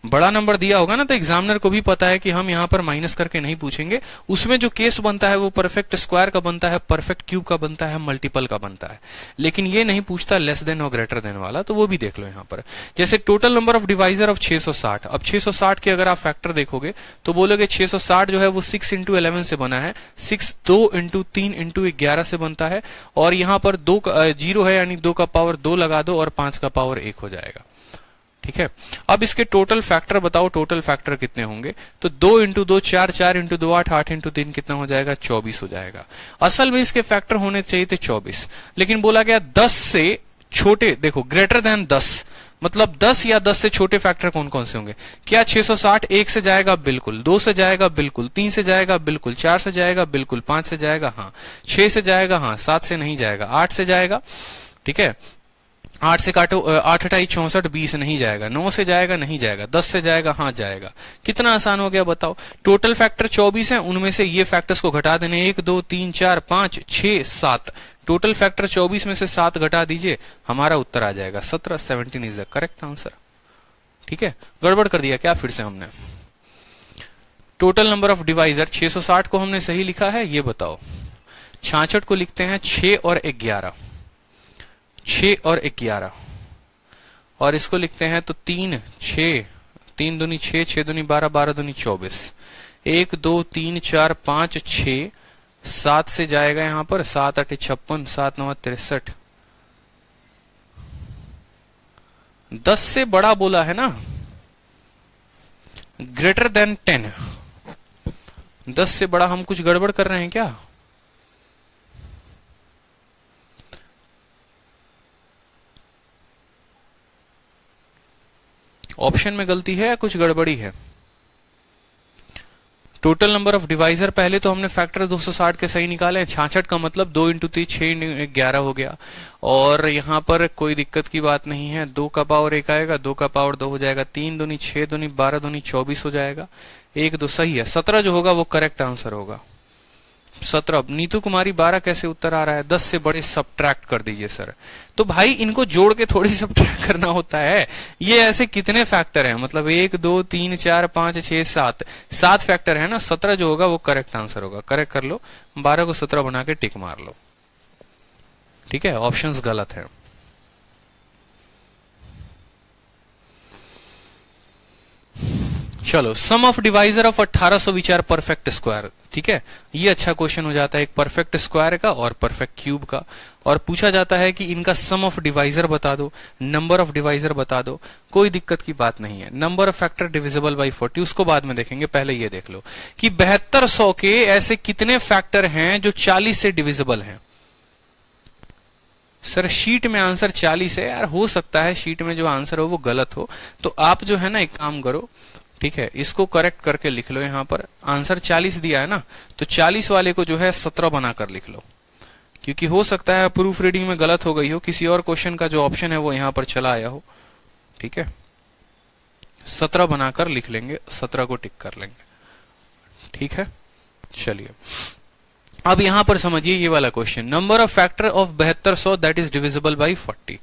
बड़ा नंबर दिया होगा ना तो एग्जामिनर को भी पता है कि हम यहां पर माइनस करके नहीं पूछेंगे। उसमें जो केस बनता है वो परफेक्ट स्क्वायर का बनता है, परफेक्ट क्यूब का बनता है, मल्टीपल का बनता है, लेकिन ये नहीं पूछता लेस देन और ग्रेटर देन वाला। तो वो भी देख लो यहां पर। जैसे total number of divisor of 660, अब 660 के अगर आप फैक्टर देखोगे तो बोलोगे 660 जो है वो 6 इंटू 11 से बना है, 6 2 इंटू 3 इंटू 11 से बनता है, और यहां पर 2 0 है, यानी 2 का पावर 2 लगा दो और 5 का पावर 1 हो जाएगा, ठीक है। अब इसके टोटल फैक्टर बताओ, टोटल फैक्टर कितने होंगे। तो 2 इंटू 2 4, 4 इंटू 2 8, 8 इंटू 3 कितना हो जाएगा, 24 हो जाएगा। असल में इसके फैक्टर होने चाहिए थे 24, लेकिन बोला गया 10 से छोटे, देखो ग्रेटर देन 10 मतलब 10 या 10 से छोटे फैक्टर कौन कौन से होंगे। क्या 660 1 से जाएगा, बिल्कुल। 2 से जाएगा, बिल्कुल। 3 से जाएगा, बिल्कुल। 4 से जाएगा, बिल्कुल। 5 से जाएगा, हाँ। 6 से जाएगा, हाँ। 7 से नहीं जाएगा। 8 से जाएगा, ठीक है। 8 से काटो, 8 अठाई 64, 20 नहीं जाएगा, 9 से जाएगा नहीं जाएगा, 10 से जाएगा हाँ जाएगा। कितना आसान हो गया बताओ। टोटल फैक्टर 24 है, उनमें से ये फैक्टर्स को घटा देने 1 2 3 4 5 6 7। टोटल फैक्टर 24 में से 7 घटा दीजिए, हमारा उत्तर आ जाएगा 17। 17 इज द करेक्ट आंसर। ठीक है, गड़बड़ कर दिया क्या फिर से हमने? टोटल नंबर ऑफ डिवाइजर 660 को हमने सही लिखा है, ये बताओ। 66 को लिखते हैं 6 और 11, 6 और 11, और इसको लिखते हैं तो 3 6, 3 दूनी 6, 6 दूनी 12, 12 दूनी 24, 1 2 3 4 5 6, 7 से जाएगा यहां पर, 7 8 56, 7 9 63। 10 से बड़ा बोला है ना, ग्रेटर देन 10। 10 से बड़ा, हम कुछ गड़बड़ कर रहे हैं क्या? ऑप्शन में गलती है या कुछ गड़बड़ी है? टोटल नंबर ऑफ डिवाइजर पहले तो हमने फैक्टर 260 के सही निकाले हैं। 66 का मतलब 2 इंटू 3 6 11 हो गया, और यहां पर कोई दिक्कत की बात नहीं है। 2 का पावर 1 आएगा, 2 का पावर 2 हो जाएगा, 3 दूनी 6 दूनी 12 दूनी 24 हो जाएगा, 1 2 सही है। 17 जो होगा वो करेक्ट आंसर होगा, 17। नीतू कुमारी 12 कैसे उत्तर आ रहा है? 10 से बड़े सब्ट्रैक्ट कर दीजिए सर। तो भाई इनको जोड़ के थोड़ी सब्ट्रैक्ट करना होता है। ये ऐसे कितने फैक्टर हैं, मतलब 1 2 3 4 5 6 7, 7 फैक्टर है ना। 17 जो होगा वो करेक्ट आंसर होगा। करेक्ट कर लो, 12 को 17 बना के टिक मार लो। ठीक है, ऑप्शंस गलत है। चलो, sum of divisor of 1800 which are perfect square. ठीक है, ये अच्छा क्वेश्चन हो जाता है, एक परफेक्ट स्क्वायर का और परफेक्ट क्यूब का, और पूछा जाता है कि इनका सम ऑफ डिवाइजर बता दो, नंबर ऑफ डिवाइजर बता दो। कोई दिक्कत की बात नहीं है। Number of factor divisible by 40 उसको बाद में देखेंगे, पहले ये देख लो कि 7200 के ऐसे कितने फैक्टर हैं जो 40 से डिविजिबल हैं। सर शीट में आंसर 40 है यार, हो सकता है शीट में जो आंसर हो वो गलत हो, तो आप जो है ना एक काम करो, ठीक है, इसको करेक्ट करके लिख लो। यहां पर आंसर 40 दिया है ना, तो 40 वाले को जो है 17 बनाकर लिख लो, क्योंकि हो सकता है प्रूफ रीडिंग में गलत हो गई हो, किसी और क्वेश्चन का जो ऑप्शन है वो यहां पर चला आया हो। ठीक है, 17 बनाकर लिख लेंगे, 17 को टिक कर लेंगे। ठीक है, चलिए अब यहां पर समझिए ये वाला question. Number of factor of 7200 that is divisible by 40।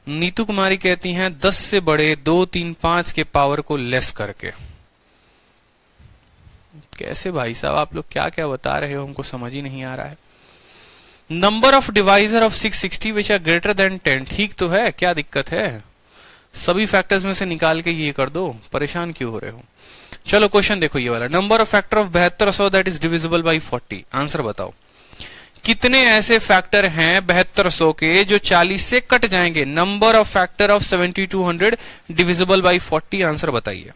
Neetu Kumari कहती हैं 10 से बड़े 2 3 5 के पावर को लेस करके। कैसे भाई साहब, आप लोग क्या क्या बता रहे हो, हमको समझ ही नहीं आ रहा है। Number of divisor of 660 which are greater than 10। ठीक तो है, क्या दिक्कत है? सभी फैक्टर्स में से निकाल के ये कर दो, परेशान क्यों हो रहे हो। चलो क्वेश्चन देखो ये वाला। Number of factor of 7200 that is divisible by 40। Answer बताओ, कितने ऐसे फैक्टर हैं 7200 के जो 40 से कट जाएंगे। Number of factor of 7200 divisible by 40। Answer बताइए।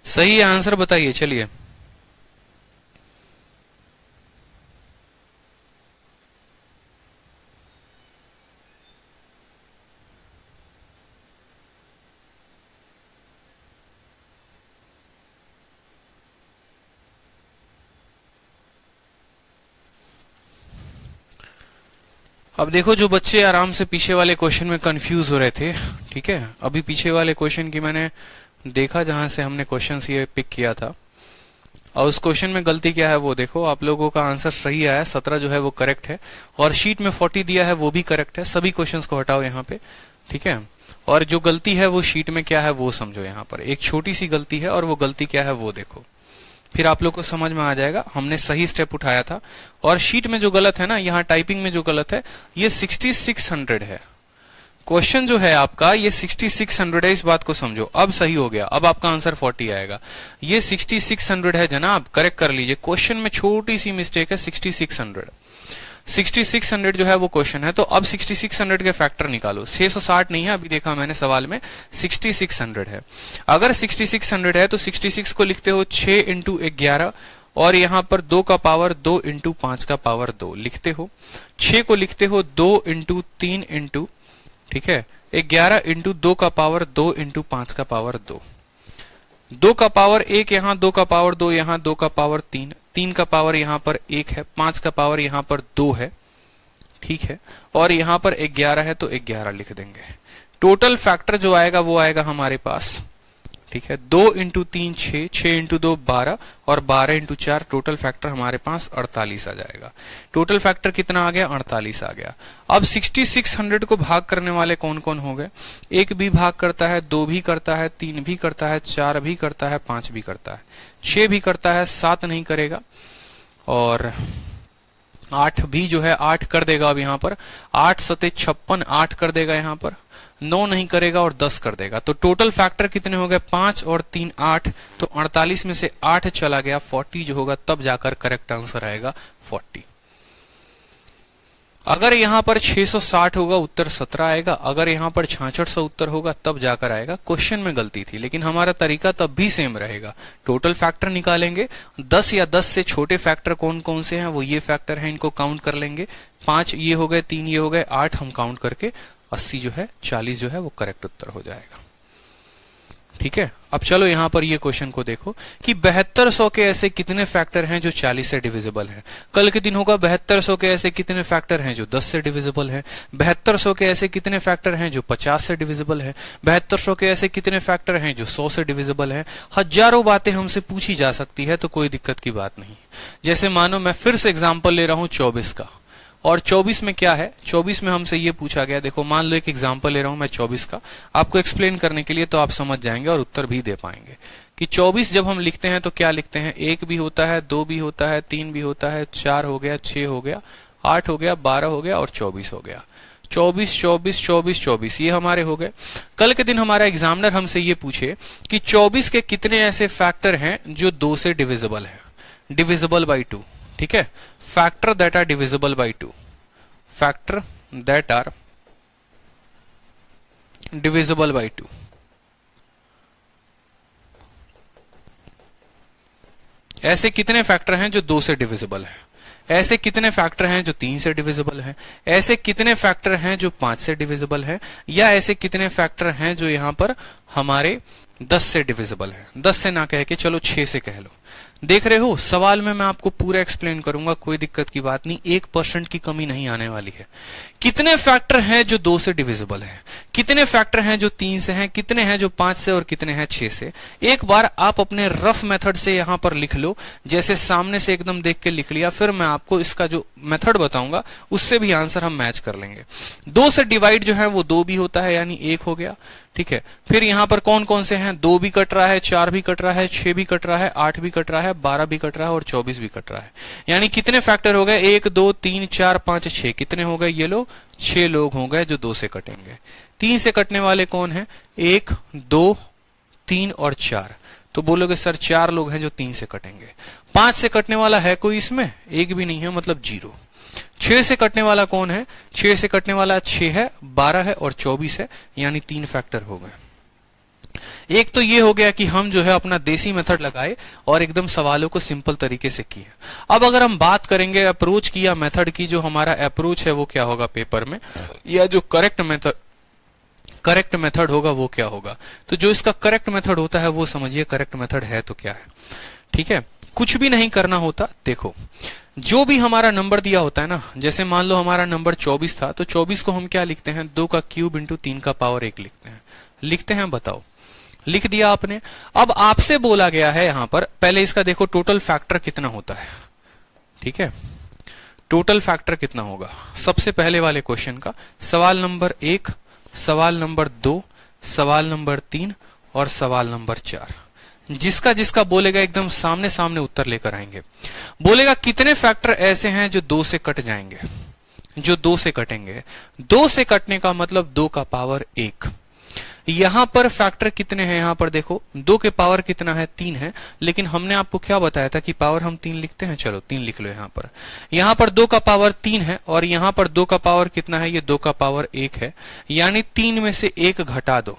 सही आंसर बताइए, चलिए। अब देखो, जो बच्चे आराम से पीछे वाले क्वेश्चन में कंफ्यूज हो रहे थे, ठीक है, अभी पीछे वाले क्वेश्चन की मैंने देखा जहां से हमने क्वेश्चन ये पिक किया था, और उस क्वेश्चन में गलती क्या है वो देखो। आप लोगों का आंसर सही आया, 17 जो है वो करेक्ट है, और शीट में 40 दिया है वो भी करेक्ट है। सभी क्वेश्चंस को हटाओ यहाँ पे, ठीक है, और जो गलती है वो शीट में क्या है वो समझो। यहाँ पर एक छोटी सी गलती है, और वो गलती क्या है वो देखो, फिर आप लोग को समझ में आ जाएगा। हमने सही स्टेप उठाया था, और शीट में जो गलत है ना, यहाँ टाइपिंग में जो गलत है, ये 6600 है। क्वेश्चन जो है आपका ये 6600 है, इस बात को समझो। अब सही हो गया, अब आपका आंसर 40 आएगा। ये 6600 है जनाब, करेक्ट कर लीजिए। क्वेश्चन में छोटी सी मिस्टेक है, 6600। 6600 जो है वो क्वेश्चन है, तो अब 6600 के फैक्टर निकालो। 660 नहीं है, अभी देखा मैंने सवाल में 6600 है। अगर 6600 है तो 66 को लिखते हो 6 इंटू 11 और यहां पर 2 का पावर 2 इंटू 5 का पावर 2 लिखते हो। 6 को लिखते हो 2 इंटू 3 इंटू, ठीक है, 11 इंटू 2 का पावर 2 इंटू 5 का पावर 2। 2 का पावर 1 यहां, 2 का पावर 2 यहां, 2 का पावर 3, 3 का पावर यहां पर 1 है, 5 का पावर यहां पर 2 है, ठीक है, और यहां पर 11 है तो 11 लिख देंगे। टोटल फैक्टर जो आएगा वो आएगा हमारे पास, ठीक है, 2 इंटू 3 6, 6 इंटू 2 12 और 12 इंटू 4, टोटल फैक्टर हमारे पास 48 आ जाएगा। टोटल फैक्टर कितना आ गया? 48 आ गया। अब 6600 को भाग करने वाले कौन कौन हो गए? 1 भी भाग करता है, 2 भी करता है, 3 भी करता है, 4 भी करता है, 5 भी करता है, 6 भी करता है, 7 नहीं करेगा, और 8 भी जो है 8 कर देगा। अब यहां पर 8 सते 56, 8 कर देगा यहां पर, 9 नहीं करेगा और 10 कर देगा। तो टोटल फैक्टर कितने हो गए? 5 और 3 8, तो 48 में से 8 चला गया, 40 जो होगा तब जाकर करेक्ट आंसर आएगा 40। अगर यहां पर 660 होगा उत्तर 17 आएगा, अगर यहां पर 6600 उत्तर होगा तब जाकर आएगा। क्वेश्चन में गलती थी, लेकिन हमारा तरीका तब भी सेम रहेगा। टोटल फैक्टर निकालेंगे, 10 या 10 से छोटे फैक्टर कौन कौन से हैं, वो ये फैक्टर हैं, इनको काउंट कर लेंगे। 5 ये हो गए, 3 ये हो गए, 8 हम काउंट करके 80 जो है 40 जो है वो करेक्ट उत्तर हो जाएगा। ठीक है, अब चलो यहां पर ये क्वेश्चन को देखो कि 7200 के ऐसे कितने फैक्टर हैं जो 40 से डिविजिबल हैं। कल के दिन होगा 7200 के ऐसे कितने फैक्टर हैं जो 10 से डिविजिबल हैं। 7200 के ऐसे कितने फैक्टर हैं जो 50 से डिविजिबल हैं। 7200 के ऐसे कितने फैक्टर हैं जो 100 से डिविजिबल हैं। हजारों बातें हमसे पूछी जा सकती है, तो कोई दिक्कत की बात नहीं। जैसे मानो मैं फिर से एग्जाम्पल ले रहा हूं 24 का, और 24 में क्या है, 24 में हमसे ये पूछा गया, देखो मान लो एक एग्जांपल ले रहा हूं मैं 24 का, आपको एक्सप्लेन करने के लिए, तो आप समझ जाएंगे और उत्तर भी दे पाएंगे कि 24 जब हम लिखते हैं तो क्या लिखते हैं, 1 भी होता है, 2 भी होता है, 3 भी होता है, 4 हो गया, 6 हो गया, 8 हो गया, 12 हो गया और 24 हो गया। 24 24 24 24 ये हमारे हो गए। कल के दिन हमारा एग्जामिनर हमसे ये पूछे कि 24 के कितने ऐसे फैक्टर हैं जो 2 से डिविजिबल है, डिविजिबल बाई 2। ठीक है, factor that are divisible by 2, factor that are divisible by 2। ऐसे कितने फैक्टर हैं जो 2 से डिविजिबल हैं, ऐसे कितने फैक्टर हैं जो 3 से डिविजिबल हैं, ऐसे कितने फैक्टर हैं जो 5 से डिविजिबल हैं, या ऐसे कितने फैक्टर हैं जो यहां पर हमारे 10 से डिविजिबल है। 10 से ना कह के चलो 6 से कह लो। देख रहे हो, सवाल में मैं आपको पूरा एक्सप्लेन करूंगा, कोई दिक्कत की बात नहीं, 1% की कमी नहीं आने वाली है। कितने फैक्टर हैं जो 2 से डिविजिबल हैं, कितने फैक्टर हैं जो 3 से हैं, कितने हैं जो 5 से और कितने हैं 6 से। एक बार आप अपने रफ मेथड से यहां पर लिख लो, जैसे सामने से एकदम देख के लिख लिया, फिर मैं आपको इसका जो मेथड बताऊंगा उससे भी आंसर हम मैच कर लेंगे। 2 से डिवाइड जो है वो 2 भी होता है, यानी 1 हो गया। ठीक है, फिर यहां पर कौन कौन से हैं, 2 भी कट रहा है, 4 भी कट रहा है, 6 भी कट रहा है, 8 भी कट रहा है, 12 भी कट रहा है और 24 भी कट रहा है। यानी कितने फैक्टर हो गए, 1 2 3 4 5 6, कितने हो गए ये लोग, 6 लोग हो गए जो 2 से कटेंगे। 3 से कटने वाले कौन है, 1 2 3 और 4, तो बोलोगे सर 4 लोग हैं जो 3 से कटेंगे। 5 से कटने वाला है कोई इसमें, एक भी नहीं है, मतलब 0। 6 से कटने वाला कौन है, 6 से कटने वाला 6 है, 12 है और 24 है, यानी 3 फैक्टर हो गए। एक तो ये हो गया कि हम जो है अपना देसी मेथड लगाए और एकदम सवालों को सिंपल तरीके से किए। अब अगर हम बात करेंगे अप्रोच की या मेथड की, जो हमारा अप्रोच है वो क्या होगा पेपर में, या जो करेक्ट मेथड होगा वो क्या होगा। तो जो इसका करेक्ट मेथड होता है वो समझिए करेक्ट मेथड है तो क्या है। ठीक है, कुछ भी नहीं करना होता। देखो, जो भी हमारा नंबर दिया होता है ना, जैसे मान लो हमारा नंबर 24 था, तो 24 को हम क्या लिखते हैं, 2 का क्यूब इंटू 3 का पावर 1 लिखते हैं। बताओ, लिख दिया आपने। अब आपसे बोला गया है यहां पर, पहले इसका देखो टोटल फैक्टर कितना होता है। ठीक है, टोटल फैक्टर कितना होगा, सबसे पहले वाले क्वेश्चन का, सवाल नंबर 1, सवाल नंबर 2, सवाल नंबर 3 और सवाल नंबर 4। जिसका जिसका बोलेगा एकदम सामने सामने उत्तर लेकर आएंगे। बोलेगा कितने फैक्टर ऐसे हैं जो 2 से कट जाएंगे, जो 2 से कटेंगे। 2 से कटने का मतलब 2 का पावर 1। यहां पर फैक्टर कितने हैं, यहां पर देखो 2 के पावर कितना है, 3 है, लेकिन हमने आपको क्या बताया था कि पावर हम 3 लिखते हैं, चलो 3 लिख लो यहां पर 2 का पावर 3 है और यहां पर 2 का पावर कितना है, ये 2 का पावर 1 है, यानी 3 में से 1 घटा दो,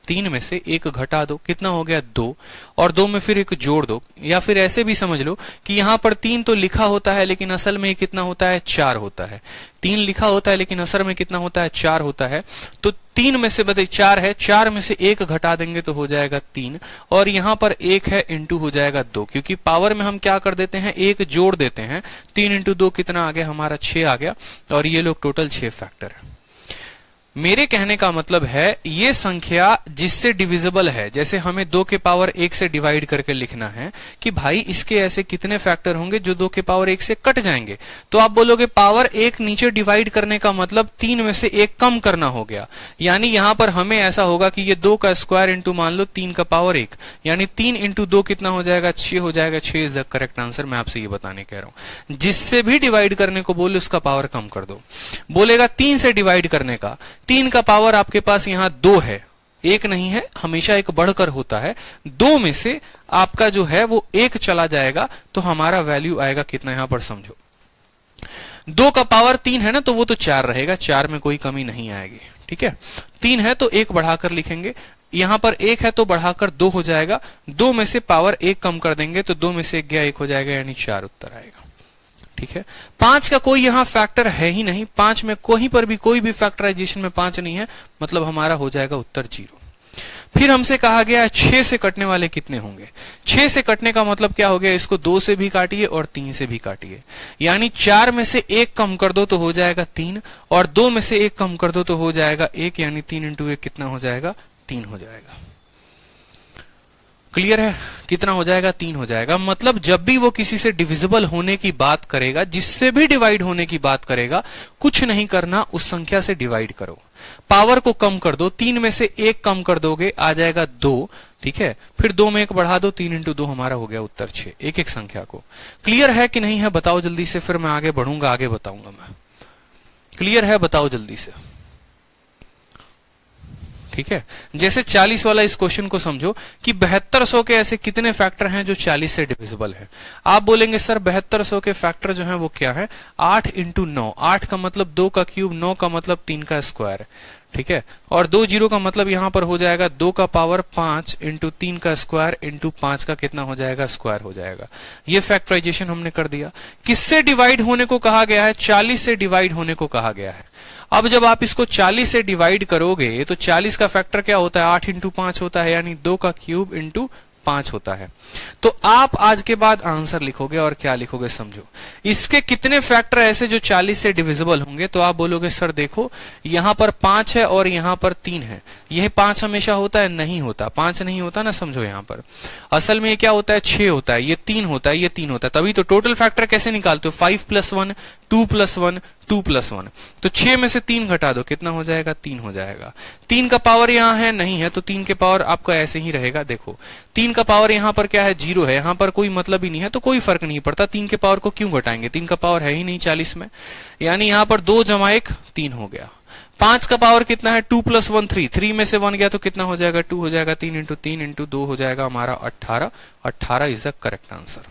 3 में से 1 घटा दो, कितना हो गया 2, और 2 में फिर 1 जोड़ दो, या फिर ऐसे भी समझ लो कि यहां पर 3 तो लिखा होता है लेकिन असल में कितना होता है, 4 होता है। 3 लिखा होता है लेकिन असल में कितना होता है, 4 होता है। तो 3 में से बता 4 है, 4 में से 1 घटा देंगे तो हो जाएगा 3, और यहां पर 1 है इंटू हो जाएगा 2, क्योंकि पावर में हम क्या कर देते हैं, 1 जोड़ देते हैं। 3 इंटू 2 कितना आ गया हमारा, 6 आ गया, और ये लोग टोटल 6 फैक्टर है। मेरे कहने का मतलब है ये संख्या जिससे डिविजिबल है, जैसे हमें 2 के पावर 1 से डिवाइड करके लिखना है कि भाई इसके ऐसे कितने फैक्टर होंगे जो 2 के पावर 1 से कट जाएंगे, तो आप बोलोगे पावर 1 नीचे डिवाइड करने का मतलब 3 में से 1 कम करना हो गया, यानी यहां पर हमें ऐसा होगा कि ये 2 का स्क्वायर इंटू मान लो 3 का पावर 1, यानी 3 इंटू 2 कितना हो जाएगा, 6 हो जाएगा। 6 इज द करेक्ट आंसर, मैं आपसे ये बताने कह रहा हूं। जिससे भी डिवाइड करने को बोले उसका पावर कम कर दो। बोलेगा 3 से डिवाइड करने का, 3 का पावर आपके पास यहां 2 है, 1 नहीं है, हमेशा एक बढ़कर होता है। 2 में से आपका जो है वो 1 चला जाएगा, तो हमारा वैल्यू आएगा कितना, यहां पर समझो 2 का पावर 3 है ना, तो वो तो 4 रहेगा, 4 में कोई कमी नहीं आएगी, ठीक है। 3 है तो 1 बढ़ाकर लिखेंगे, यहां पर 1 है तो बढ़ाकर 2 हो जाएगा, 2 में से पावर 1 कम कर देंगे तो 2 में से 1 गया, 1 हो जाएगा, यानी 4 उत्तर आएगा, ठीक है। 5 का कोई यहां फैक्टर है ही नहीं, 5 में कहीं पर भी कोई भी फैक्टराइजेशन में 5 नहीं है, मतलब हमारा हो जाएगा उत्तर 0। फिर हमसे कहा गया है 6 से कटने वाले कितने होंगे। 6 से कटने का मतलब क्या हो गया, इसको 2 से भी काटिए और 3 से भी काटिए, यानी 4 में से 1 कम कर दो तो हो जाएगा 3, और 2 में से 1 कम कर दो तो हो जाएगा 1, यानी 3 इंटू 1 कितना हो जाएगा, 3 हो जाएगा। क्लियर है, कितना हो जाएगा, 3 हो जाएगा। मतलब जब भी वो किसी से डिविजिबल होने की बात करेगा, जिससे भी डिवाइड होने की बात करेगा, कुछ नहीं करना, उस संख्या से डिवाइड करो, पावर को कम कर दो, 3 में से 1 कम कर दोगे आ जाएगा 2, ठीक है। फिर 2 में 1 बढ़ा दो, 3 इंटू 2 हमारा हो गया उत्तर 6, एक एक संख्या को। क्लियर है कि नहीं है, बताओ जल्दी से, फिर मैं आगे बढ़ूंगा, आगे बताऊंगा मैं। क्लियर है, बताओ जल्दी से, ठीक है। जैसे 40 वाला इस क्वेश्चन को समझो कि 7200 के ऐसे कितने फैक्टर हैं जो 40 से डिविजिबल है। आप बोलेंगे सर 7200 के फैक्टर जो हैं वो क्या है, 8 इंटू 9, 8 का मतलब 2 का क्यूब, 9 का मतलब 3 का स्क्वायर, ठीक है, और 2 जीरो का मतलब यहां पर हो जाएगा 2 का पावर 5 इंटू 3 का स्क्वायर इंटू 5 का कितना हो जाएगा, स्क्वायर हो जाएगा। ये फैक्टराइजेशन हमने कर दिया। किससे डिवाइड होने को कहा गया है, 40 से डिवाइड होने को कहा गया है। अब जब आप इसको 40 से डिवाइड करोगे तो 40 का फैक्टर क्या होता है, 8 इंटू 5 होता है, यानी 2 का क्यूब इंटू 5 होता है। तो आप आज के बाद आंसर लिखोगे और क्या लिखोगे समझो, इसके कितने फैक्टर ऐसे जो 40 से डिविजिबल होंगे। तो आप बोलोगे सर देखो यहां पर 5 है और यहां पर 3 है, यह 5 हमेशा होता है, नहीं होता, 5 नहीं होता ना, समझो यहां पर असल में ये क्या होता है, 6 होता है, ये 3 होता है, ये 3 होता है। तभी तो टोटल फैक्टर कैसे निकालते हो, 5 + 1 2 + 1 2 + 1, तो 6 में से 3 घटा दो, कितना हो जाएगा, 3 हो जाएगा। 3 का पावर यहां है नहीं है, तो 3 के पावर आपका ऐसे ही रहेगा। देखो 3 का पावर यहां पर क्या है, 0 है, यहां पर कोई मतलब ही नहीं है, तो कोई फर्क नहीं पड़ता। 3 के पावर को क्यों घटाएंगे, 3 का पावर है ही नहीं 40 में, यानी यहां पर 2 + 1 3 हो गया। 5 का पावर कितना है, 2 + 1 3, 3 में से 1 गया तो कितना हो जाएगा, 2 हो जाएगा। 3 इंटू 3 इंटू 2 हो जाएगा हमारा 18, 18 is the correct answer,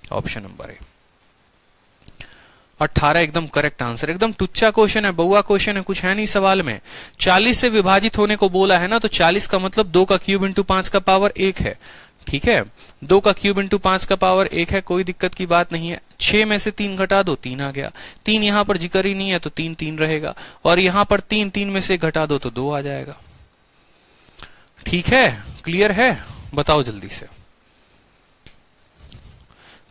option number A 18 एकदम करेक्ट आंसर। एकदम टुच्चा क्वेश्चन है, बउआ क्वेश्चन है, कुछ है नहीं सवाल में। 40 से विभाजित होने को बोला है ना, तो 40 का मतलब 2 का क्यूब इंटू 5 का पावर 1 है, ठीक है। 2 का क्यूब इंटू 5 का पावर 1 है, कोई दिक्कत की बात नहीं है। 6 में से 3 घटा दो, 3 आ गया। 3 यहां पर जिक्र ही नहीं है, तो 3 3 रहेगा, और यहां पर 3 3 में से घटा दो तो 2 आ जाएगा, ठीक है। क्लियर है, बताओ जल्दी से।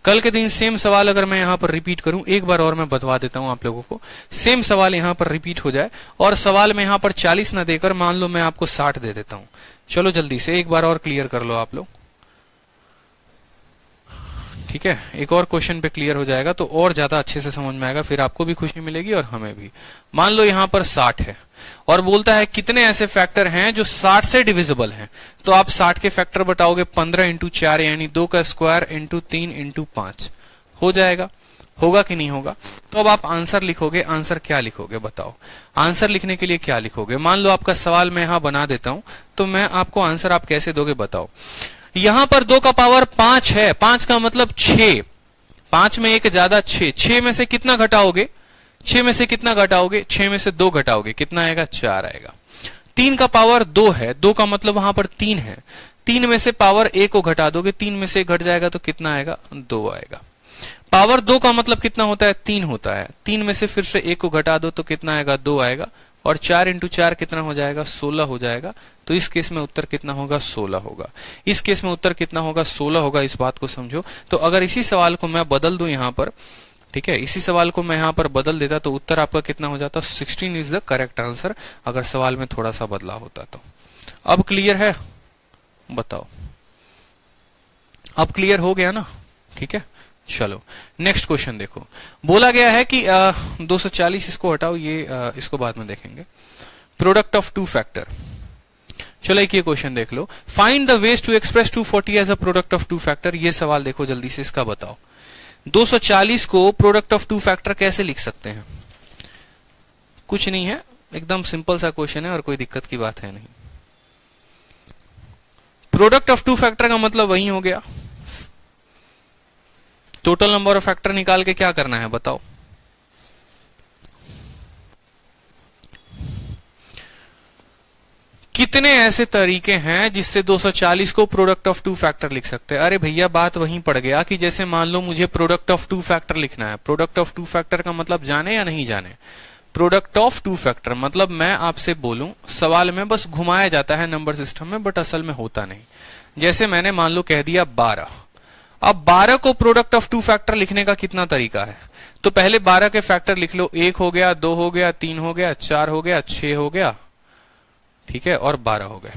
कल के दिन सेम सवाल अगर मैं यहां पर रिपीट करूं, एक बार और मैं बतवा देता हूं आप लोगों को, सेम सवाल यहां पर रिपीट हो जाए और सवाल में यहां पर 40 ना देकर मान लो मैं आपको 60 दे देता हूं। चलो जल्दी से एक बार और क्लियर कर लो आप लोग, ठीक है। एक और क्वेश्चन पे क्लियर हो जाएगा तो और ज्यादा अच्छे से समझ में आएगा, फिर आपको भी खुशी मिलेगी और हमें भी। मान लो यहां पर 60 है और बोलता है कितने ऐसे फैक्टर हैं जो 60 से डिविजिबल हैं। तो आप 60 के फैक्टर बताओगे 15 इंटू 4 यानी 2 का स्क्वायर इंटू 3 इंटू 5 हो जाएगा। होगा कि नहीं होगा? तो अब आप आंसर लिखोगे, आंसर क्या लिखोगे बताओ? आंसर लिखने के लिए क्या लिखोगे? मान लो आपका सवाल मैं यहां बना देता हूं, तो मैं आपको आंसर आप कैसे दोगे बताओ? यहां पर 2 का पावर 5 है, 5 का मतलब 6, 5 में एक ज्यादा 6, 6 में से कितना घटाओगे? 6 में से कितना घटाओगे? 6 में से 2 घटाओगे, कितना आएगा? 4 आएगा। 3 का पावर 2 है, 2 का मतलब वहां पर 3 है, 3 में से पावर 1 को घटा दोगे, 3 में से घट जाएगा तो कितना आएगा? 2 आएगा। पावर 2 का मतलब कितना होता है? 3 होता है, 3 में से फिर से 1 को घटा दो तो कितना आएगा? 2 आएगा। और 4 इंटू 4 कितना हो जाएगा? 16 हो जाएगा। तो इस केस में उत्तर कितना होगा? 16 होगा। इस केस में उत्तर कितना होगा? 16 होगा। इस बात को समझो। तो अगर इसी सवाल को मैं बदल दूं यहां पर, ठीक है, इसी सवाल को मैं यहां पर बदल देता तो उत्तर आपका कितना हो जाता? 16 इज द करेक्ट आंसर, अगर सवाल में थोड़ा सा बदलाव होता तो। अब क्लियर है? बताओ, अब क्लियर हो गया ना? ठीक है, चलो नेक्स्ट क्वेश्चन देखो। बोला गया है कि 240 इसको हटाओ, ये इसको बाद में देखेंगे। Product of two factor. चलो एक ये क्वेश्चन देख लो। Find the ways to express 240 as a product of two factor. ये सवाल देखो जल्दी से, इसका बताओ। 240 को प्रोडक्ट ऑफ टू फैक्टर कैसे लिख सकते हैं? कुछ नहीं है, एकदम सिंपल सा क्वेश्चन है और कोई दिक्कत की बात है नहीं। प्रोडक्ट ऑफ टू फैक्टर का मतलब वही हो गया, टोटल नंबर ऑफ फैक्टर निकाल के क्या करना है बताओ? कितने ऐसे तरीके हैं जिससे 240 को प्रोडक्ट ऑफ टू फैक्टर लिख सकते हैं? अरे भैया बात वहीं पड़ गया कि जैसे मान लो मुझे प्रोडक्ट ऑफ टू फैक्टर लिखना है। प्रोडक्ट ऑफ टू फैक्टर का मतलब जाने या नहीं जाने? प्रोडक्ट ऑफ टू फैक्टर मतलब मैं आपसे बोलूं, सवाल में बस घुमाया जाता है नंबर सिस्टम में, बट असल में होता नहीं। जैसे मैंने मान लो कह दिया 12, अब 12 को प्रोडक्ट ऑफ टू फैक्टर लिखने का कितना तरीका है? तो पहले 12 के फैक्टर लिख लो। 1 हो गया, 2 हो गया, 3 हो गया, 4 हो गया, 6 हो गया, ठीक है, और 12 हो गए।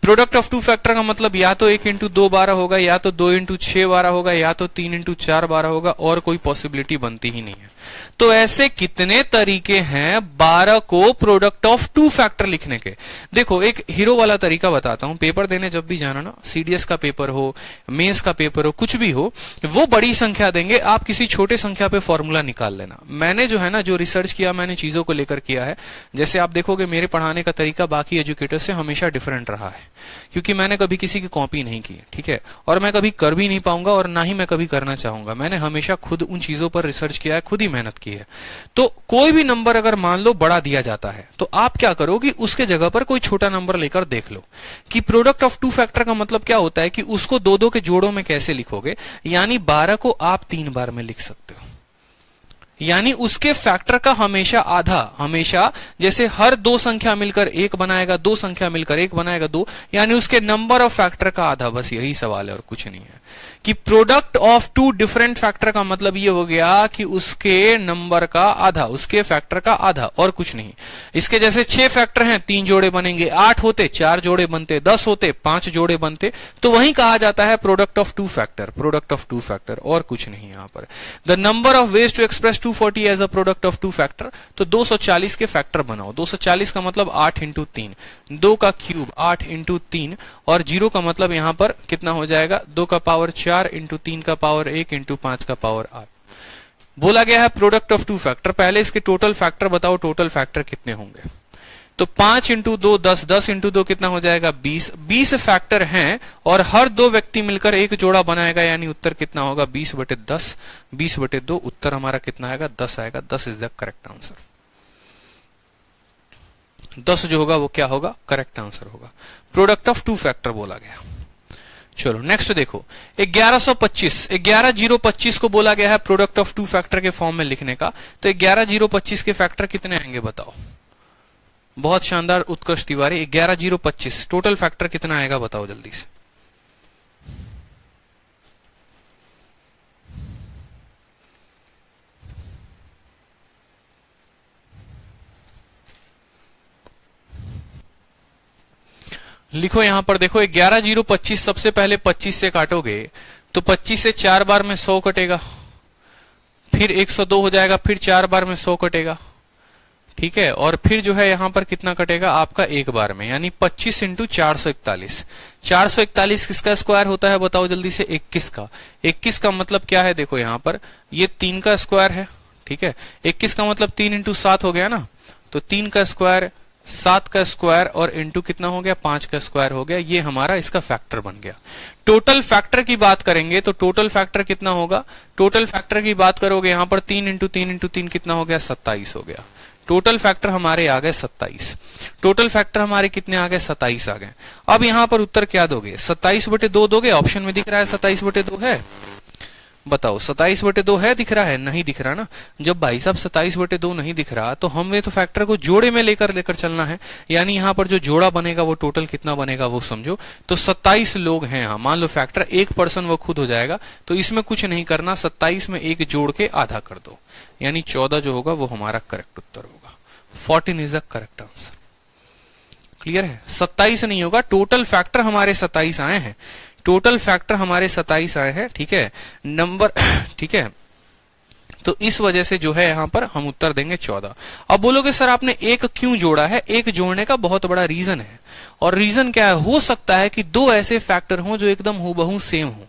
प्रोडक्ट ऑफ टू फैक्टर का मतलब या तो 1 इंटू 2 12 होगा, या तो 2 इंटू 6 12 होगा, या तो 3 इंटू 4 12 होगा, और कोई पॉसिबिलिटी बनती ही नहीं है। तो ऐसे कितने तरीके हैं 12 को प्रोडक्ट ऑफ टू फैक्टर लिखने के? देखो एक हीरो वाला तरीका बताता हूं। पेपर देने जब भी जाना ना, सीडीएस का पेपर हो, मेंस का पेपर हो, कुछ भी हो, वो बड़ी संख्या देंगे, आप किसी छोटे संख्या पे फॉर्मूला निकाल लेना। मैंने जो है ना, जो रिसर्च किया मैंने चीजों को लेकर किया है, जैसे आप देखोगे मेरे पढ़ाने का तरीका बाकी एजुकेटर से हमेशा डिफरेंट रहा है, क्योंकि मैंने कभी किसी की कॉपी नहीं की, ठीक है, और मैं कभी कर भी नहीं पाऊंगा और ना ही मैं कभी करना चाहूंगा। मैंने हमेशा खुद उन चीजों पर रिसर्च किया है, खुद ही मेहनत की है। तो कोई भी नंबर अगर मान लो बड़ा दिया जाता है, तो आप क्या करो कि उसके जगह पर कोई छोटा नंबर लेकर देख लो कि प्रोडक्ट ऑफ टू फैक्टर का मतलब क्या होता है, कि उसको 2-2 के जोड़ों में कैसे लिखोगे। यानी 12 को आप 3 बार में लिख सकते हो, यानी उसके फैक्टर का हमेशा आधा, हमेशा जैसे हर 2 संख्या मिलकर 1 बनाएगा, 2 संख्या मिलकर 1 बनाएगा 2, यानी उसके नंबर ऑफ फैक्टर का आधा। बस यही सवाल है और कुछ नहीं है। कि प्रोडक्ट ऑफ 2 डिफरेंट फैक्टर का मतलब ये हो गया कि उसके नंबर का आधा, उसके फैक्टर का आधा, और कुछ नहीं। इसके जैसे 6 फैक्टर हैं, 3 जोड़े बनेंगे, 8 होते 4 जोड़े बनते, 10 होते 5 जोड़े बनते, तो वही कहा जाता है product of two factor, product of two factor, और कुछ नहीं यहां पर। The number of ways to express 240 as a product of two factor. तो 240 के फैक्टर बनाओ। 240 का मतलब 8 इंटू 3, 2 का क्यूब 8 इंटू 3, और 0 का मतलब यहां पर कितना हो जाएगा? 2 का पावर 4 इंटू 3 का पावर 1 इंटू 5 का पावर 8। बोला गया है प्रोडक्ट ऑफ टू फैक्टर। पहले इसके टोटल फैक्टर बताओ, टोटल फैक्टर कितने होंगे? तो 5 इंटू 2 10, 10 इंटू 2 कितना हो जाएगा? 20। 20 फैक्टर हैं और हर 2 व्यक्ति मिलकर एक जोड़ा बनाएगा, यानी उत्तर कितना होगा? 20/10, 20/2, उत्तर हमारा कितना आएगा? 10 आएगा। 10 इज द करेक्ट आंसर। 10 जो होगा वो क्या होगा? करेक्ट आंसर होगा। प्रोडक्ट ऑफ टू फैक्टर बोला गया। चलो नेक्स्ट देखो, 11025 को बोला गया है प्रोडक्ट ऑफ टू फैक्टर के फॉर्म में लिखने का। तो 11025 के फैक्टर कितने आएंगे बताओ? बहुत शानदार उत्कर्ष तिवारी, 11025 टोटल फैक्टर कितना आएगा बताओ जल्दी से? लिखो यहां पर, देखो 11025 सबसे पहले 25 से काटोगे तो 25 से 4 बार में 100 कटेगा, फिर 102 हो जाएगा, फिर 4 बार में 100 कटेगा, ठीक है, और फिर जो है यहाँ पर कितना कटेगा आपका एक बार में, यानी 25 इंटू 441। 441 किसका स्क्वायर होता है बताओ जल्दी से? 21 का। 21 का मतलब क्या है? देखो यहाँ पर ये 3 का स्क्वायर है, ठीक है। 21 का मतलब 3 इंटू 7 हो गया ना, तो 3 का स्क्वायर, 7 का स्क्वायर और इंटू कितना हो गया? 5 का स्क्वायर हो गया। ये हमारा इसका फैक्टर बन गया। टोटल फैक्टर की बात करेंगे तो टोटल फैक्टर कितना होगा? टोटल फैक्टर की बात करोगे यहाँ पर 3 इंटू 3 इंटू 3 कितना हो गया? 27 हो गया। टोटल फैक्टर हमारे आ गए 27। टोटल फैक्टर हमारे कितने आ गए? 27 आ गए। अब यहाँ पर उत्तर क्या दोगे? 27/2 दोगे? ऑप्शन में दिख रहा है 27/2 है, बताओ 27/2 है, दिख रहा है? नहीं दिख रहा ना। जब भाई साहब 27/2 नहीं दिख रहा तो हमें तो फैक्टर को जोड़े में लेकर चलना है, यानी यहाँ पर जो जोड़ा बनेगा वो टोटल कितना बनेगा वो समझो। तो 27 लोग हैं यहाँ, मान लो फैक्टर 1 पर्सन वो खुद हो जाएगा, तो इसमें कुछ नहीं करना, 27 में 1 जोड़ के आधा कर दो, यानी 14 जो होगा वो हमारा करेक्ट उत्तर होगा। 14 is the correct answer. Clear है? 27 नहीं होगा, टोटल फैक्टर हमारे 27 आए हैं, टोटल फैक्टर हमारे 27 आए हैं, ठीक है नंबर, ठीक है। तो इस वजह से जो है यहां पर हम उत्तर देंगे 14। अब बोलोगे सर आपने 1 क्यों जोड़ा है? 1 जोड़ने का बहुत बड़ा रीजन है, और रीजन क्या है? हो सकता है कि 2 ऐसे फैक्टर हों जो एकदम हूबहू सेम हो,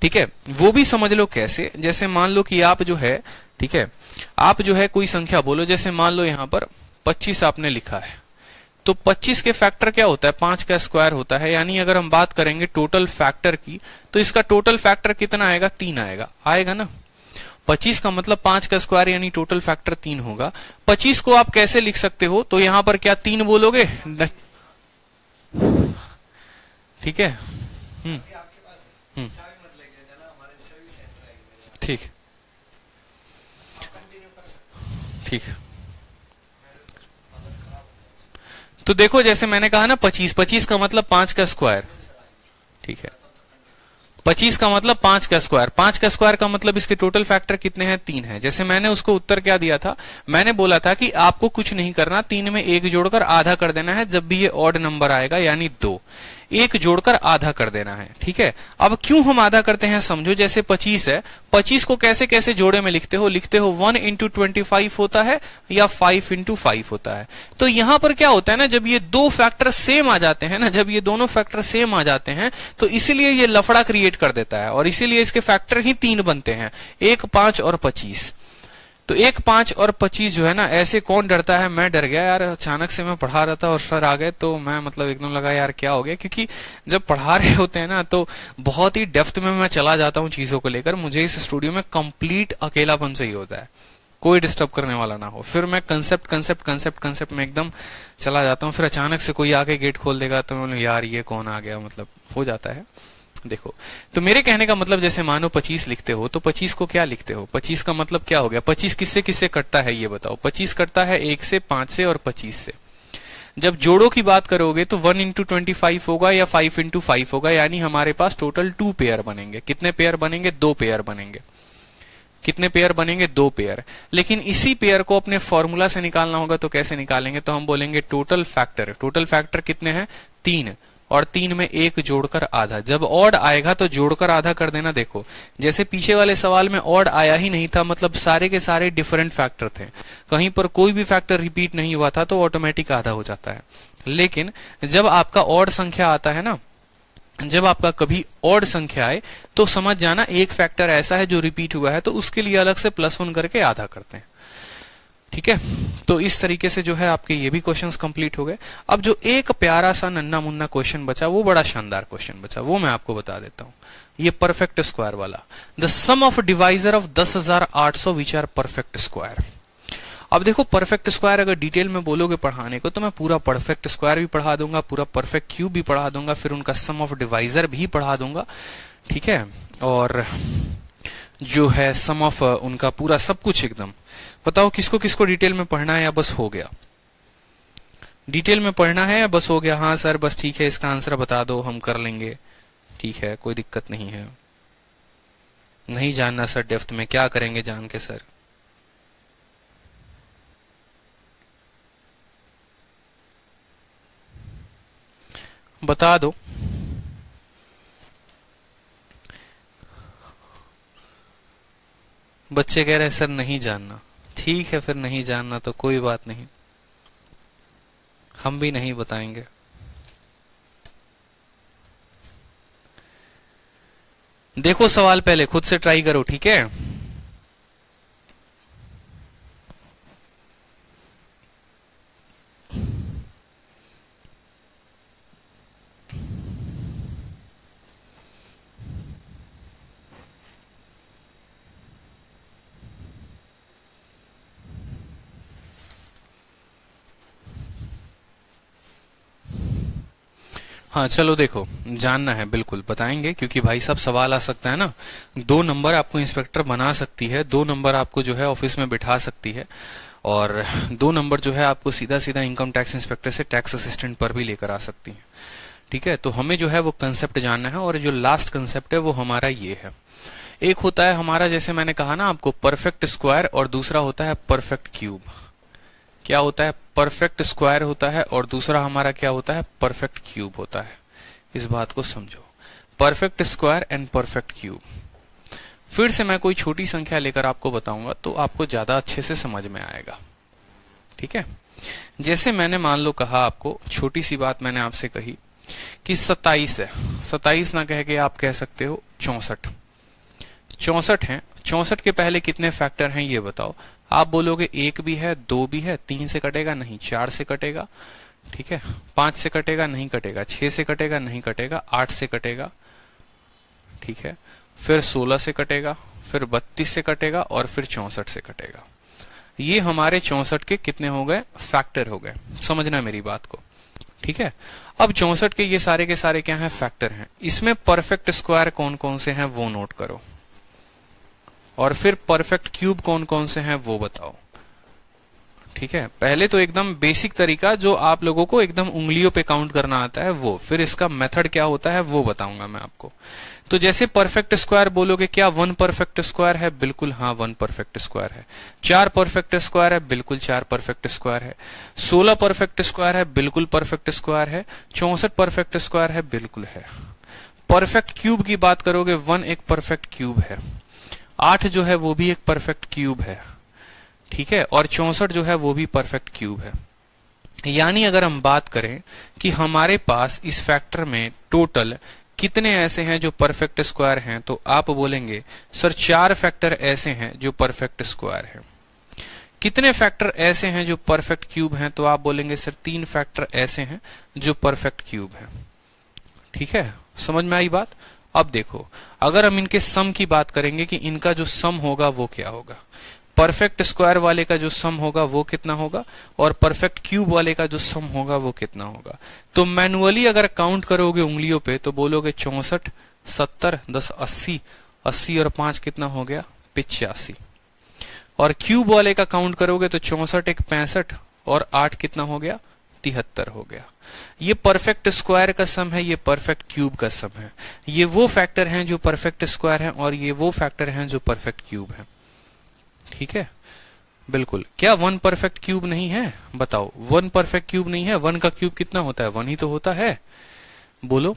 ठीक है। वो भी समझ लो कैसे, जैसे मान लो कि आप जो है, ठीक है, आप जो है कोई संख्या बोलो, जैसे मान लो यहां पर 25 आपने लिखा है, तो 25 के फैक्टर क्या होता है? 5 का स्क्वायर होता है, यानी अगर हम बात करेंगे टोटल फैक्टर की तो इसका टोटल फैक्टर कितना आएगा? 3 आएगा, आएगा ना। 25 का मतलब 5 का स्क्वायर, यानी टोटल फैक्टर 3 होगा। 25 को आप कैसे लिख सकते हो? तो यहां पर क्या 3 बोलोगे? ठीक है, ठीक ठीक। तो देखो जैसे मैंने कहा ना 25 का मतलब 5 का स्क्वायर, ठीक है। 25 का मतलब 5 का स्क्वायर, 5 का स्क्वायर का मतलब इसके टोटल फैक्टर कितने हैं? 3 है। जैसे मैंने उसको उत्तर क्या दिया था? मैंने बोला था कि आपको कुछ नहीं करना, 3 में 1 जोड़कर आधा कर देना है, जब भी ये ऑड नंबर आएगा यानी 2, 1 जोड़कर आधा कर देना है, ठीक है। अब क्यों हम आधा करते हैं समझो, जैसे 25 है, 25 को कैसे कैसे जोड़े में लिखते हो? लिखते हो 1 इंटू 25 होता है या 5 इंटू 5 होता है। तो यहां पर क्या होता है ना, जब ये 2 फैक्टर सेम आ जाते हैं ना, जब ये दोनों फैक्टर सेम आ जाते हैं तो इसीलिए ये लफड़ा क्रिएट कर देता है, और इसीलिए इसके फैक्टर ही 3 बनते हैं, 1, 5 और 25। तो 1, 5 और 25 जो है ना, ऐसे कौन डरता है? मैं डर गया यार, अचानक से मैं पढ़ा रहा था और सर आ गए, तो मैं मतलब एकदम लगा यार क्या हो गया, क्योंकि जब पढ़ा रहे होते हैं ना तो बहुत ही डेप्थ में मैं चला जाता हूँ चीजों को लेकर। मुझे इस स्टूडियो में कंप्लीट अकेलापन चाहिए होता है, कोई डिस्टर्ब करने वाला ना हो, फिर मैं कंसेप्ट में एकदम चला जाता हूँ। फिर अचानक से कोई आके गेट खोल देगा तो मैं यार ये कौन आ गया, मतलब हो जाता है। देखो, तो मेरे कहने का मतलब जैसे मानो 25 लिखते हो तो 25 को क्या लिखते हो? 25 का मतलब क्या हो गया? 25 किससे किससे कटता है ये बताओ? 25 कटता है 1 से, 5 से और 25 से। जब जोड़ों की बात करोगे तो 1 इंटू 25 होगा या 5 इंटू 5 होगा, यानी हमारे पास टोटल 2 पेयर बनेंगे। कितने पेयर बनेंगे? 2 पेयर बनेंगे। कितने पेयर बनेंगे? 2 पेयर। लेकिन इसी पेयर को अपने फॉर्मूला से निकालना होगा, तो कैसे निकालेंगे? तो हम बोलेंगे टोटल फैक्टर। टोटल फैक्टर कितने हैं? 3, और 3 में 1 जोड़कर आधा। जब ऑड आएगा तो जोड़कर आधा कर देना। देखो जैसे पीछे वाले सवाल में ऑड आया ही नहीं था, मतलब सारे के सारे डिफरेंट फैक्टर थे, कहीं पर कोई भी फैक्टर रिपीट नहीं हुआ था, तो ऑटोमेटिक आधा हो जाता है। लेकिन जब आपका ऑड संख्या आता है ना, जब आपका कभी ऑड संख्या आए तो समझ जाना एक फैक्टर ऐसा है जो रिपीट हुआ है, तो उसके लिए अलग से +1 करके आधा करते हैं, ठीक है। तो इस तरीके से जो है आपके ये भी क्वेश्चंस कंप्लीट हो गए। अब जो एक प्यारा सा नन्ना मुन्ना क्वेश्चन बचा, वो बड़ा शानदार क्वेश्चन बचा, वो मैं आपको बता देता हूँ। ये परफेक्ट स्क्वायर वाला, the sum of divisor of 10,800 which are perfect square. अब देखो परफेक्ट स्क्वायर अगर डिटेल में बोलोगे पढ़ाने को तो मैं पूरा परफेक्ट स्क्वायर भी पढ़ा दूंगा, पूरा परफेक्ट क्यूब भी पढ़ा दूंगा, फिर उनका सम ऑफ डिवाइजर भी पढ़ा दूंगा, ठीक है। और जो है सम ऑफ उनका पूरा सब कुछ एकदम। बताओ किसको किसको डिटेल में पढ़ना है या बस हो गया? डिटेल में पढ़ना है या बस हो गया? हाँ सर बस ठीक है, इसका आंसर बता दो, हम कर लेंगे, ठीक है, कोई दिक्कत नहीं है। नहीं जानना सर डेप्थ में, क्या करेंगे जान के सर? बता दो। बच्चे कह रहे हैं सर नहीं जानना, ठीक है, फिर नहीं जानना तो कोई बात नहीं, हम भी नहीं बताएंगे। देखो सवाल पहले खुद से ट्राई करो, ठीक है। हाँ चलो देखो, जानना है बिल्कुल बताएंगे, क्योंकि भाई साहब सवाल आ सकता है ना। 2 नंबर आपको इंस्पेक्टर बना सकती है, 2 नंबर आपको जो है ऑफिस में बिठा सकती है, और 2 नंबर जो है आपको सीधा सीधा इनकम टैक्स इंस्पेक्टर से टैक्स असिस्टेंट पर भी लेकर आ सकती है, ठीक है। तो हमें जो है वो कंसेप्ट जानना है, और जो लास्ट कंसेप्ट है वो हमारा ये है। एक होता है हमारा, जैसे मैंने कहा ना आपको, परफेक्ट स्क्वायर, और दूसरा होता है परफेक्ट क्यूब। क्या होता है? परफेक्ट स्क्वायर होता है, और दूसरा हमारा क्या होता है? परफेक्ट क्यूब होता है। इस बात को समझो, perfect square and perfect cube. फिर से मैं कोई छोटी संख्या लेकर आपको बताऊंगा तो आपको ज्यादा अच्छे से समझ में आएगा, ठीक है। जैसे मैंने मान लो कहा आपको, छोटी सी बात मैंने आपसे कही कि 27 है, 27 ना कह के आप कह सकते हो 64। 64 है, 64 के पहले कितने फैक्टर हैं ये बताओ। आप बोलोगे 1 भी है, 2 भी है, 3 से कटेगा नहीं, 4 से कटेगा, ठीक है, 5 से कटेगा नहीं कटेगा, 6 से कटेगा नहीं कटेगा, 8 से कटेगा, ठीक है, फिर 16 से कटेगा, फिर 32 से कटेगा, और फिर 64 से कटेगा। ये हमारे 64 के कितने हो गए? फैक्टर हो गए। समझना मेरी बात को, ठीक है। अब 64 के ये सारे के सारे क्या हैं? फैक्टर हैं। इसमें परफेक्ट स्क्वायर कौन कौन से हैं वो नोट करो, और फिर परफेक्ट क्यूब कौन कौन से हैं वो बताओ, ठीक है। पहले तो एकदम बेसिक तरीका जो आप लोगों को एकदम उंगलियों पे काउंट करना आता है वो, फिर इसका मेथड क्या होता है वो बताऊंगा मैं आपको। तो जैसे परफेक्ट स्क्वायर बोलोगे, क्या 1 परफेक्ट स्क्वायर है? बिल्कुल हाँ, 1 परफेक्ट स्क्वायर है। 4 परफेक्ट स्क्वायर है? बिल्कुल 4 परफेक्ट स्क्वायर है। 16 परफेक्ट स्क्वायर है? बिल्कुल परफेक्ट स्क्वायर है। 64 परफेक्ट स्क्वायर है? बिल्कुल है। परफेक्ट क्यूब की बात करोगे, 1 एक परफेक्ट क्यूब है, 8 जो है वो भी एक परफेक्ट क्यूब है, ठीक है, और 64 जो है वो भी परफेक्ट क्यूब है। यानी अगर हम बात करें कि हमारे पास इस फैक्टर में टोटल कितने ऐसे हैं जो परफेक्ट स्क्वायर हैं, तो आप बोलेंगे सर 4 फैक्टर ऐसे हैं जो परफेक्ट स्क्वायर हैं। कितने फैक्टर ऐसे हैं जो परफेक्ट क्यूब हैं, तो आप बोलेंगे सर 3 फैक्टर ऐसे हैं जो परफेक्ट क्यूब हैं, ठीक है। समझ में आई बात? अब देखो, अगर हम इनके सम की बात करेंगे कि इनका जो सम होगा वो क्या होगा, परफेक्ट स्क्वायर वाले का जो सम होगा वो कितना होगा, और परफेक्ट क्यूब वाले का जो सम होगा वो कितना होगा। तो मैनुअली अगर काउंट करोगे उंगलियों पे तो बोलोगे 64, 70, 10, 80, 80 और 5 कितना हो गया? 85। और क्यूब वाले का काउंट करोगे तो 64 एक 65, और 8 कितना हो गया? 73 हो गया। ये परफेक्ट स्क्वायर का सम है, ये परफेक्ट क्यूब का सम है। ये वो फैक्टर हैं जो परफेक्ट स्क्वायर हैं, और ये वो फैक्टर हैं जो परफेक्ट क्यूब हैं, ठीक है। बिल्कुल। क्या 1 परफेक्ट क्यूब नहीं है? बताओ, 1 परफेक्ट क्यूब नहीं है? 1 का क्यूब कितना होता है? 1 ही तो होता है। बोलो,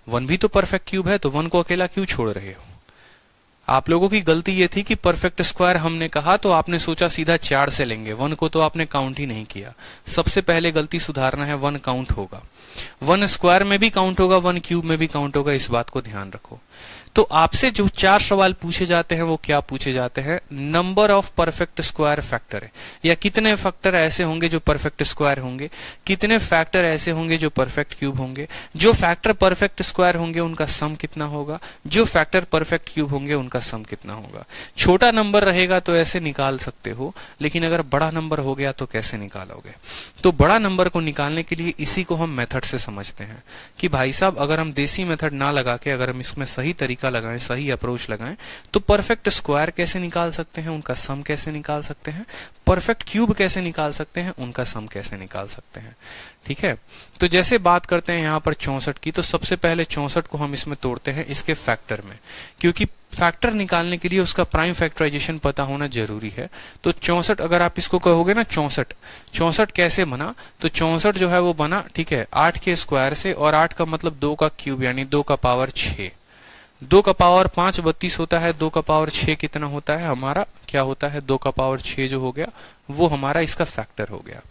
1 भी तो परफेक्ट क्यूब है, तो 1 को अकेला क्यों छोड़ रहे हो? आप लोगों की गलती ये थी कि परफेक्ट स्क्वायर हमने कहा तो आपने सोचा सीधा 4 से लेंगे, 1 को तो आपने काउंट ही नहीं किया। सबसे पहले गलती सुधारना है, 1 काउंट होगा, 1 स्क्वायर में भी काउंट होगा, 1 क्यूब में भी काउंट होगा, इस बात को ध्यान रखो। तो आपसे जो 4 सवाल पूछे जाते हैं वो क्या पूछे जाते हैं? Number of perfect square factor है, या कितने फैक्टर ऐसे होंगे जो परफेक्ट स्क्वायर होंगे, कितने फैक्टर ऐसे होंगे जो परफेक्ट क्यूब होंगे, जो फैक्टर परफेक्ट स्क्वायर होंगे उनका सम कितना होगा, जो फैक्टर परफेक्ट क्यूब होंगे उनका सम कितना होगा। छोटा नंबर रहेगा तो ऐसे निकाल सकते हो, लेकिन अगर बड़ा नंबर हो गया तो कैसे निकालोगे? तो बड़ा नंबर को निकालने के लिए इसी को हम मेथड से समझते हैं कि भाई साहब अगर हम देसी मेथड ना लगा के अगर हम इसमें सही तरीका लगाएं, सही अप्रोच लगाएं, तो परफेक्ट स्क्वायर कैसे निकाल सकते हैं, उनका सम कैसे निकाल सकते हैं, परफेक्ट क्यूब कैसे निकाल सकते हैं, उनका सम कैसे निकाल सकते हैं, ठीक है। तो जैसे बात करते हैं यहाँ पर 64 की, तो सबसे पहले 64 को हम इसमें तोड़ते हैं इसके फैक्टर में, क्योंकि फैक्टर निकालने के लिए उसका प्राइम फैक्टराइजेशन पता होना जरूरी है। तो 64 अगर आप इसको कहोगे ना 64 कैसे बना, तो 64 जो है वो बना, ठीक है, 8 के स्क्वायर से, और 8 का मतलब 2 का क्यूब यानी 2 का पावर 6। 2 का पावर 5 32 होता है, 2 का पावर 6 कितना होता है हमारा, क्या होता है 2 का पावर 6 जो हो गया वो हमारा इसका फैक्टर हो गया।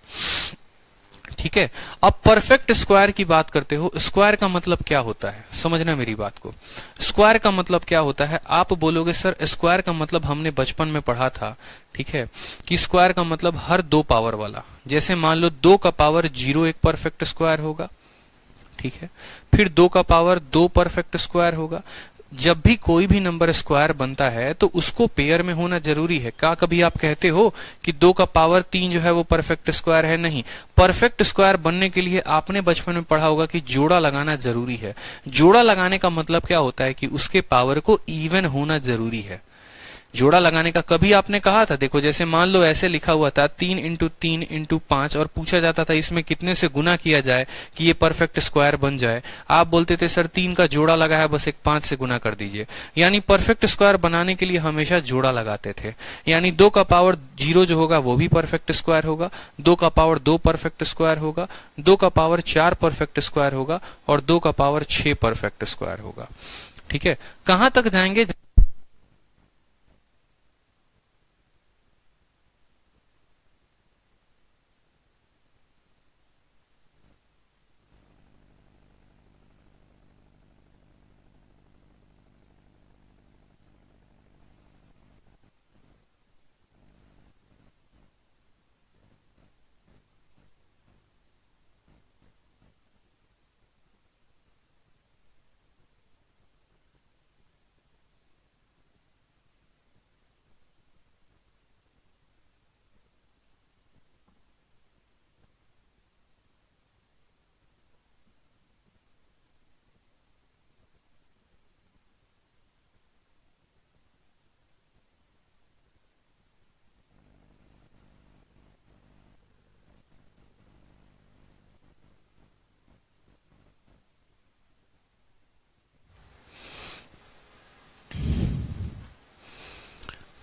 ठीक है, अब परफेक्ट स्क्वायर की बात करते हो, स्क्वायर का मतलब क्या होता है, समझना मेरी बात को। स्क्वायर का मतलब क्या होता है, आप बोलोगे सर स्क्वायर का मतलब हमने बचपन में पढ़ा था, ठीक है, कि स्क्वायर का मतलब हर 2 पावर वाला। जैसे मान लो 2 का पावर 0 एक परफेक्ट स्क्वायर होगा, ठीक है, फिर 2 का पावर 2 परफेक्ट स्क्वायर होगा। जब भी कोई भी नंबर स्क्वायर बनता है तो उसको पेयर में होना जरूरी है। क्या कभी आप कहते हो कि 2 का पावर 3 जो है वो परफेक्ट स्क्वायर है? नहीं, परफेक्ट स्क्वायर बनने के लिए आपने बचपन में पढ़ा होगा कि जोड़ा लगाना जरूरी है। जोड़ा लगाने का मतलब क्या होता है कि उसके पावर को इवन होना जरूरी है। जोड़ा लगाने का कभी आपने कहा था? देखो जैसे मान लो ऐसे लिखा हुआ था 3 इंटू 3 इंटू 5 और पूछा जाता था इसमें कितने से गुना किया जाए कि ये परफेक्ट स्क्वायर बन जाए। आप बोलते थे सर 3 का जोड़ा लगा है, बस एक 5 से गुना कर दीजिए। यानी परफेक्ट स्क्वायर बनाने के लिए हमेशा जोड़ा लगाते थे। यानी 2 का पावर 0 जो होगा वो भी परफेक्ट स्क्वायर होगा, 2 का पावर 2 परफेक्ट स्क्वायर होगा, 2 का पावर 4 परफेक्ट स्क्वायर होगा और 2 का पावर 6 परफेक्ट स्क्वायर होगा। ठीक है, कहां तक जाएंगे?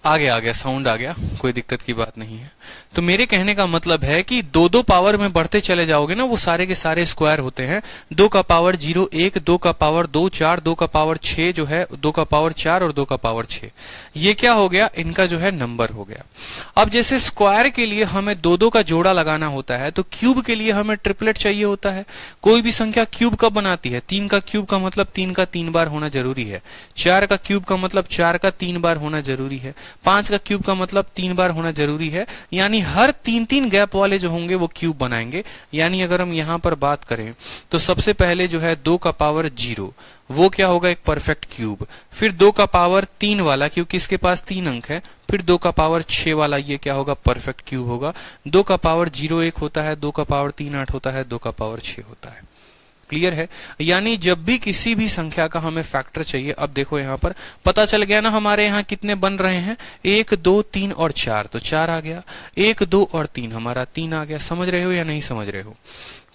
आ गया साउंड आ गया, कोई दिक्कत की बात नहीं है। तो मेरे कहने का मतलब है कि 2-2 पावर में बढ़ते चले जाओगे ना, वो सारे के सारे स्क्वायर होते हैं। 2 का पावर 0 1, 2 का पावर 2 4, 2 का पावर 6 जो है, 2 का पावर 4 और 2 का पावर 6, ये क्या हो गया? इनका जो है नंबर हो गया। अब जैसे स्क्वायर के लिए हमें 2-2 का जोड़ा लगाना होता है, तो क्यूब के लिए हमें ट्रिपलेट चाहिए होता है। कोई भी संख्या क्यूब कब बनाती है? 3 का क्यूब का मतलब 3 का 3 बार होना जरूरी है। 4 का क्यूब का मतलब 4 का 3 बार होना जरूरी है। 5 का क्यूब का मतलब 3 बार होना जरूरी है। यानी हर 3-3 गैप वाले जो होंगे वो क्यूब बनाएंगे। यानी अगर हम यहां पर बात करें तो सबसे पहले जो है 2 का पावर 0 वो क्या होगा? एक परफेक्ट क्यूब। फिर 2 का पावर 3 वाला, क्योंकि इसके पास 3 अंक है। फिर 2 का पावर 6 वाला, ये क्या होगा? परफेक्ट क्यूब होगा। 2 का पावर 0 1 होता है, 2 का पावर 3 8 होता है, 2 का पावर 6 होता है। क्लियर है? यानी जब भी किसी भी संख्या का हमें फैक्टर चाहिए, अब देखो यहां पर पता चल गया ना हमारे यहां कितने बन रहे हैं, 1 2 3 और 4, तो 4 आ गया। 1 2 और 3 हमारा 3 आ गया। समझ रहे हो या नहीं समझ रहे हो?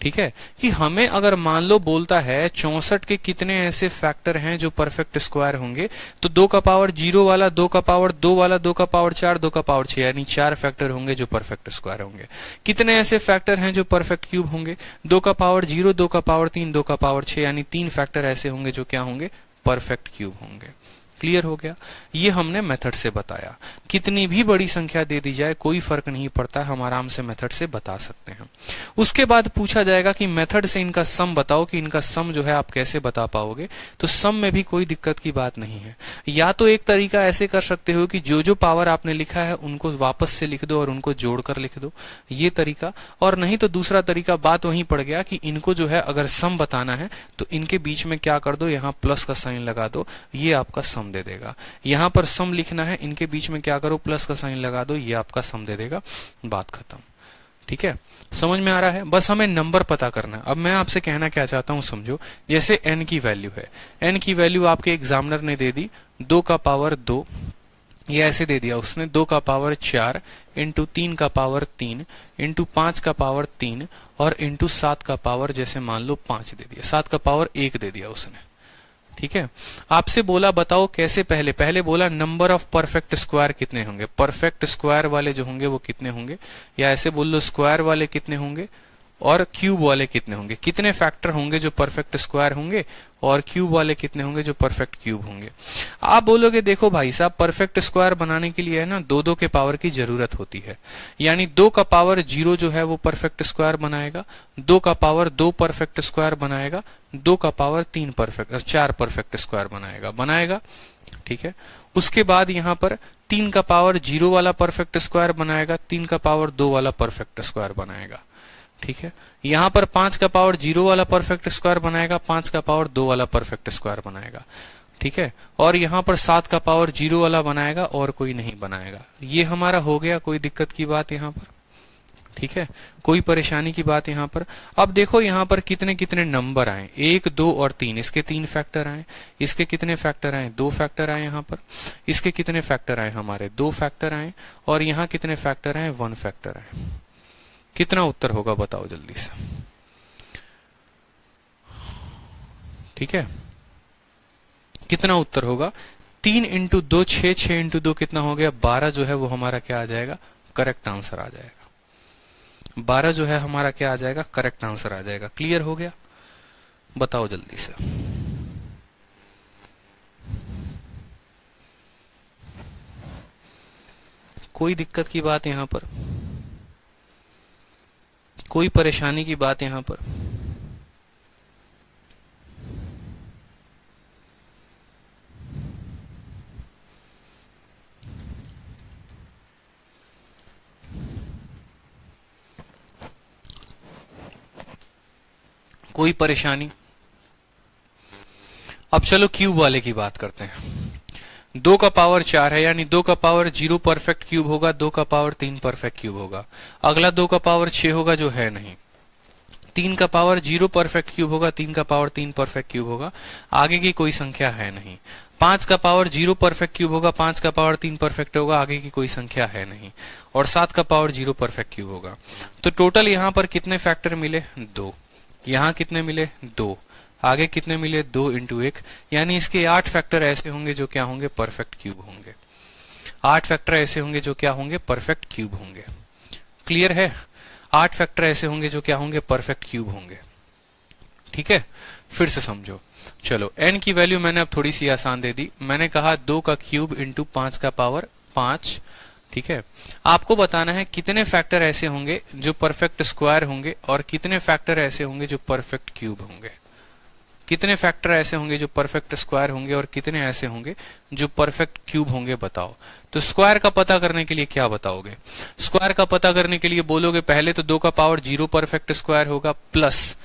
ठीक है, कि हमें अगर मान लो बोलता है 64 के कितने ऐसे फैक्टर हैं जो परफेक्ट स्क्वायर होंगे, तो 2 का पावर 0 वाला, 2 का पावर 2 वाला, 2 का पावर 4, 2 का पावर 6, यानी 4 फैक्टर होंगे जो परफेक्ट स्क्वायर होंगे। कितने ऐसे फैक्टर हैं जो परफेक्ट क्यूब होंगे? 2 का पावर 0, 2 का पावर 3, 2 का पावर 6, यानी 3 फैक्टर ऐसे होंगे जो क्या होंगे? परफेक्ट क्यूब होंगे। क्लियर हो गया? ये हमने मेथड से बताया। कितनी भी बड़ी संख्या दे दी जाए कोई फर्क नहीं पड़ता, हम आराम से मेथड से बता सकते हैं। उसके बाद पूछा जाएगा कि मेथड से इनका सम बताओ, कि इनका सम जो है आप कैसे बता पाओगे। तो सम में भी कोई दिक्कत की बात नहीं है। या तो एक तरीका ऐसे कर सकते हो कि जो जो पावर आपने लिखा है उनको वापस से लिख दो और उनको जोड़कर लिख दो, ये तरीका। और नहीं तो दूसरा तरीका, बात वहीं पड़ गया कि इनको जो है अगर सम बताना है तो इनके बीच में क्या कर दो, यहाँ प्लस का साइन लगा दो, ये आपका सम दे देगा। यहां पर सम लिखना है, इनके बीच में क्या करो, प्लस का साइन लगा दो, ये आपका सम दे देगा। बात खत्म। ठीक है, समझ में आ रहा है? बस हमें नंबर पता करना है। अब मैं आपसे कहना क्या चाहता हूं समझो, जैसे n की वैल्यू है, n की वैल्यू आपके एग्जामिनर ने दे दी 2 का पावर 2, ये ऐसे दे दिया उसने, 2 का पावर 4 इंटू 3 का पावर 3 इंटू 5 का पावर 3 और इंटू 7 का पावर जैसे मान लो 5 दे दिया, 7 का पावर 1 दे दिया उसने। ठीक है, आपसे बोला बताओ कैसे, पहले बोला नंबर ऑफ परफेक्ट स्क्वायर कितने होंगे, परफेक्ट स्क्वायर वाले जो होंगे वो कितने होंगे, या ऐसे बोल लो स्क्वायर वाले कितने होंगे, और क्यूब वाले कितने होंगे, कितने फैक्टर होंगे जो परफेक्ट स्क्वायर होंगे और क्यूब वाले कितने होंगे जो परफेक्ट क्यूब होंगे। आप बोलोगे देखो भाई साहब परफेक्ट स्क्वायर बनाने के लिए है ना 2 के पावर की जरूरत होती है, यानी 2 का पावर 0 जो है वो परफेक्ट स्क्वायर बनाएगा, 2 का पावर 2 परफेक्ट स्क्वायर बनाएगा, 2 का पावर 4 परफेक्ट स्क्वायर बनाएगा। ठीक है, उसके बाद यहाँ पर 3 का पावर 0 वाला परफेक्ट स्क्वायर बनाएगा, 3 का पावर 2 वाला परफेक्ट स्क्वायर बनाएगा। ठीक है, यहाँ पर 5 का पावर 0 वाला परफेक्ट स्क्वायर बनाएगा, 5 का पावर 2 वाला परफेक्ट स्क्वायर बनाएगा। ठीक है, और यहाँ पर 7 का पावर 0 वाला बनाएगा और कोई नहीं बनाएगा। ये हमारा हो गया, कोई दिक्कत की बात यहाँ पर। ठीक है, कोई परेशानी की बात यहाँ पर। अब देखो यहाँ पर कितने कितने नंबर आए, 1 2 और 3, इसके 3 फैक्टर आए, इसके कितने फैक्टर आए, 2 फैक्टर आए यहाँ पर, इसके कितने फैक्टर आए हमारे 2 फैक्टर आए, और यहाँ कितने फैक्टर आए 1 फैक्टर आए। कितना उत्तर होगा बताओ जल्दी से। ठीक है, कितना उत्तर होगा, 3 इंटू 2 6, 6 इंटू 2 कितना हो गया 12 जो है वो हमारा क्या आ जाएगा, करेक्ट आंसर आ जाएगा। 12 जो है हमारा क्या आ जाएगा, करेक्ट आंसर आ जाएगा। क्लियर हो गया, बताओ जल्दी से। कोई दिक्कत की बात यहां पर, कोई परेशानी की बात यहां पर। कोई परेशानी। अब चलो क्यूब वाले की बात करते हैं। 2 का पावर 4 है, यानी 2 का पावर 0 परफेक्ट क्यूब होगा, 2 का पावर 3 परफेक्ट क्यूब होगा। अगला 2 का पावर 6 होगा जो है नहीं। 3 का पावर 0 परफेक्ट क्यूब होगा, 3 का पावर 3 परफेक्ट क्यूब होगा, आगे की कोई संख्या है नहीं। 5 का पावर 0 परफेक्ट क्यूब होगा, 5 का पावर 3 परफेक्ट होगा, आगे की कोई संख्या है नहीं। और 7 का पावर 0 परफेक्ट क्यूब होगा। तो टोटल यहां पर कितने फैक्टर मिले, 2। यहां कितने मिले, 2। आगे कितने मिले, 2 इंटू 1, यानी इसके 8 फैक्टर ऐसे होंगे जो क्या होंगे, परफेक्ट क्यूब होंगे। 8 फैक्टर ऐसे होंगे जो क्या होंगे, परफेक्ट क्यूब होंगे। क्लियर है, 8 फैक्टर ऐसे होंगे जो क्या होंगे, परफेक्ट क्यूब होंगे। ठीक है, फिर से समझो। चलो n की वैल्यू मैंने अब थोड़ी सी आसान दे दी। मैंने कहा 2 का क्यूब इंटू 5 का पावर 5। ठीक है, आपको बताना है कितने फैक्टर ऐसे होंगे जो परफेक्ट स्क्वायर होंगे और कितने फैक्टर ऐसे होंगे जो परफेक्ट क्यूब होंगे। कितने फैक्टर ऐसे होंगे जो परफेक्ट स्क्वायर होंगे और कितने ऐसे होंगे जो परफेक्ट क्यूब होंगे, बताओ। तो स्क्वायर का पता करने के लिए क्या बताओगे, स्क्वायर का पता करने के लिए बोलोगे पहले तो 2 का पावर 0 परफेक्ट स्क्वायर होगा प्लस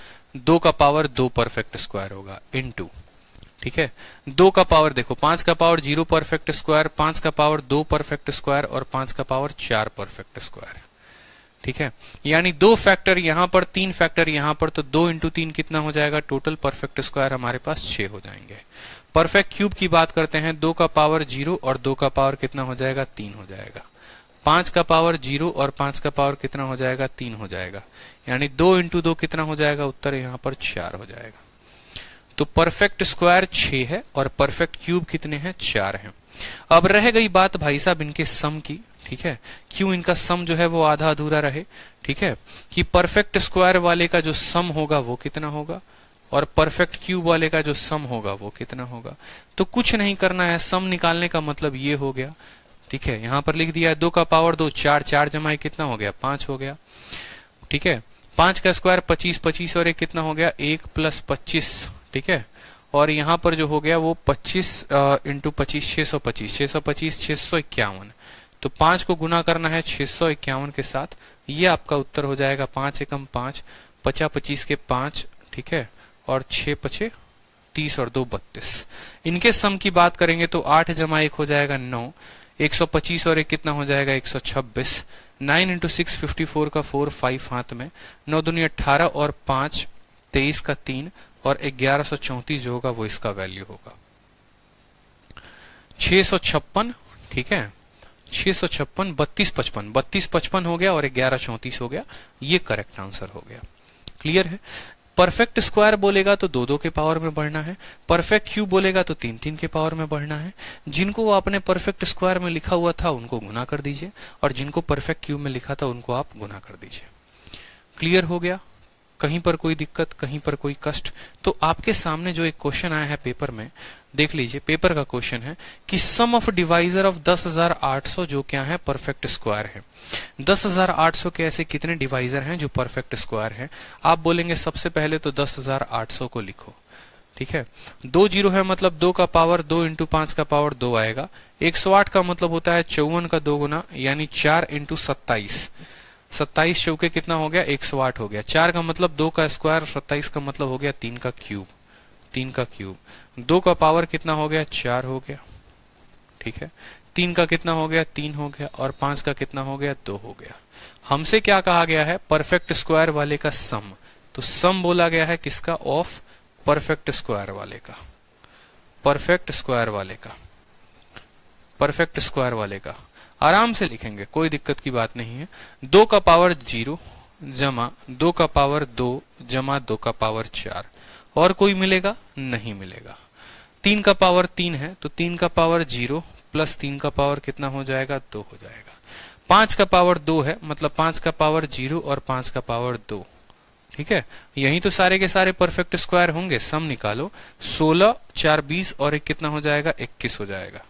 2 का पावर 2 परफेक्ट स्क्वायर होगा इनटू। ठीक है, 2 का पावर देखो, 5 का पावर 0 परफेक्ट स्क्वायर, 5 का पावर 2 परफेक्ट स्क्वायर और 5 का पावर 4 परफेक्ट स्क्वायर। ठीक है, यानी 2 फैक्टर यहां पर, 3 फैक्टर यहां पर, तो 2 इंटू 3 कितना हो जाएगा, टोटल परफेक्ट स्क्वायर हमारे पास 6 हो जाएंगे। परफेक्ट क्यूब की बात करते हैं, 2 का पावर 0 और 2 का पावर कितना हो जाएगा, 3 हो जाएगा। 5 का पावर 0 और 5 का पावर कितना हो जाएगा, 3 हो जाएगा, यानी 2 इंटू 2 कितना हो जाएगा, उत्तर यहाँ पर 4 हो जाएगा। तो परफेक्ट स्क्वायर 6 है और परफेक्ट क्यूब कितने हैं, 4 हैं। अब रह गई बात भाई साहब इनके सम की। ठीक है, क्यों इनका सम जो है वो आधा अधूरा रहे। ठीक है, कि परफेक्ट स्क्वायर वाले का जो सम होगा वो कितना होगा और परफेक्ट क्यूब वाले का जो सम होगा वो कितना होगा। तो कुछ नहीं करना है, सम निकालने का मतलब ये हो गया। ठीक है, यहां पर लिख दिया है 2 का पावर 2, 4, 4 जमाए कितना हो गया, 5 हो गया। ठीक है, 5 का स्क्वायर 25, 25 और 1 कितना हो गया, 1 प्लस 25। ठीक है, और यहां पर जो हो गया वो 25 इंटू 25, 625, 625 651। तो 5 को गुना करना है 651 के साथ, ये आपका उत्तर हो जाएगा। 5 एकम 5, 50 25 के 5। ठीक है, और 6 पचे 30 और 2 32। इनके सम की बात करेंगे तो 8 जमा 1 हो जाएगा 9, 125 और 1 कितना हो जाएगा, 126। 9 इंटू 6 54 का 4, 5 हाथ में, 9 दूनी 18 और 5 23 का 3 और 1134 जो होगा वो इसका वैल्यू होगा 656। ठीक है, 656, 32 55, 32 55 हो गया और 1134 हो गया, ये करेक्ट आंसर हो गया। क्लियर है। परफेक्ट स्क्वायर बोलेगा तो 2-2 के पावर में बढ़ना है, परफेक्ट क्यूब बोलेगा तो 3-3 के पावर में बढ़ना है। जिनको आपने परफेक्ट स्क्वायर में लिखा हुआ था उनको गुना कर दीजिए और जिनको परफेक्ट क्यूब में लिखा था उनको आप गुना कर दीजिए। क्लियर हो गया, कहीं पर कोई दिक्कत, कहीं पर कोई कष्ट? तो आपके सामने जो एक क्वेश्चन आया है पेपर में, देख लीजिए, पेपर का क्वेश्चन है कि सम ऑफ डिवाइजर ऑफ 10,800 जो क्या है, परफेक्ट स्क्वायर है। 10,800 के ऐसे कितने डिवाइजर हैं जो परफेक्ट स्क्वायर है? आप बोलेंगे सबसे पहले तो 10,800 को लिखो, ठीक है। 2 जीरो है मतलब 2 का पावर 2 इंटू 5 का पावर 2 आएगा। 108 का मतलब होता है 54 का 2 गुना, यानी 4 इंटू 27। 27 चौके कितना हो गया, 108 हो गया। 4 का मतलब 2 का स्क्वायर, 27 का मतलब हो गया 3 का क्यूब। 3 का क्यूब, 2 का पावर कितना हो गया, 4 हो गया, ठीक है। 3 का कितना हो गया, 3 हो गया, और 5 का कितना हो गया, 2 हो गया। हमसे क्या कहा गया है, परफेक्ट स्क्वायर वाले का सम। तो सम बोला गया है किसका, ऑफ परफेक्ट स्क्वायर वाले का, परफेक्ट स्क्वायर वाले का, परफेक्ट स्क्वायर वाले का। आराम से लिखेंगे, कोई दिक्कत की बात नहीं है। 2 का पावर 0 जमा 2 का पावर 2 जमा 2 का पावर 4, और कोई मिलेगा, नहीं मिलेगा। 3 का पावर 3 है तो 3 का पावर 0 प्लस 3 का पावर कितना हो जाएगा, 2 हो जाएगा। 5 का पावर 2 है मतलब 5 का पावर 0 और 5 का पावर 2, ठीक है। यही तो सारे के सारे परफेक्ट स्क्वायर होंगे। सम निकालो, 16 4 20 और एक कितना हो जाएगा, 21 हो जाएगा,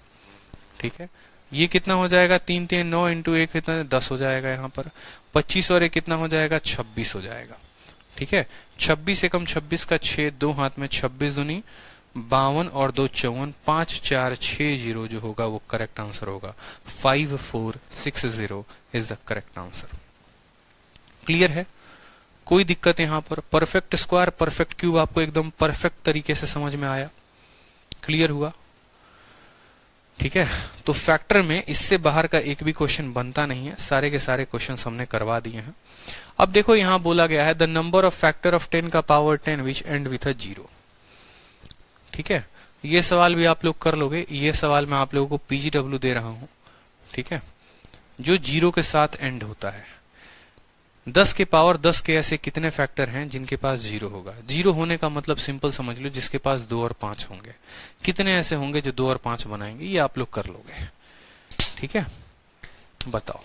ठीक है। ये कितना हो जाएगा, 3 3 9 इंटू 1 कितना, 10 हो जाएगा। यहाँ पर 25 और एक कितना हो जाएगा, 26 हो जाएगा, ठीक है। 26 एकम 26 का 6, 2 हाथ में 26 दूनी 52 और 2 54, 5 4 6 0 जो होगा वो करेक्ट आंसर होगा। 5460 is the correct answer. Clear है, कोई दिक्कत यहाँ पर? परफेक्ट स्क्वायर, परफेक्ट क्यूब आपको एकदम परफेक्ट तरीके से समझ में आया, क्लियर हुआ, ठीक है। तो फैक्टर में इससे बाहर का एक भी क्वेश्चन बनता नहीं है, सारे के सारे क्वेश्चन हमने करवा दिए हैं। अब देखो यहां बोला गया है the number of factor of 10 का power 10 which and with a 0, ठीक है। ये सवाल भी आप लोग कर लोगे, ये सवाल मैं आप लोगों को पीजीडब्ल्यू दे रहा हूं, ठीक है, जो 0 के साथ एंड होता है। 10 के पावर 10 के ऐसे कितने फैक्टर हैं जिनके पास 0 होगा? 0 होने का मतलब सिंपल समझ लो, जिसके पास 2 और 5 होंगे। कितने ऐसे होंगे जो 2 और 5 बनाएंगे? ये आप लोग कर लोगे, ठीक है। बताओ,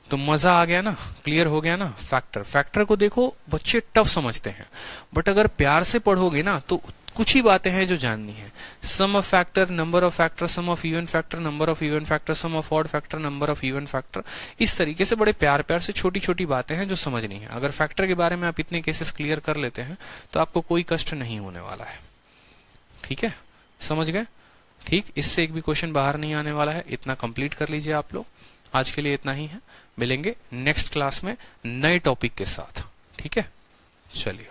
तो मजा आ गया ना, क्लियर हो गया ना। फैक्टर, फैक्टर को देखो बच्चे टफ समझते हैं, बट अगर प्यार से पढ़ोगे ना तो कुछ ही बातें हैं जो जाननी है। Sum of factor, number of factor, sum of even factor, number of even factor, sum of odd factor, number of even factor, इस तरीके से बड़े प्यार प्यार से छोटी छोटी बातें हैं जो समझनी है। अगर फैक्टर के बारे में आप इतने केसेस क्लियर कर लेते हैं तो आपको कोई कष्ट नहीं होने वाला है, ठीक है, समझ गए? ठीक, इससे एक भी क्वेश्चन बाहर नहीं आने वाला है। इतना कंप्लीट कर लीजिए आप लोग। आज के लिए इतना ही है, मिलेंगे नेक्स्ट क्लास में नए टॉपिक के साथ, ठीक है। चलिए।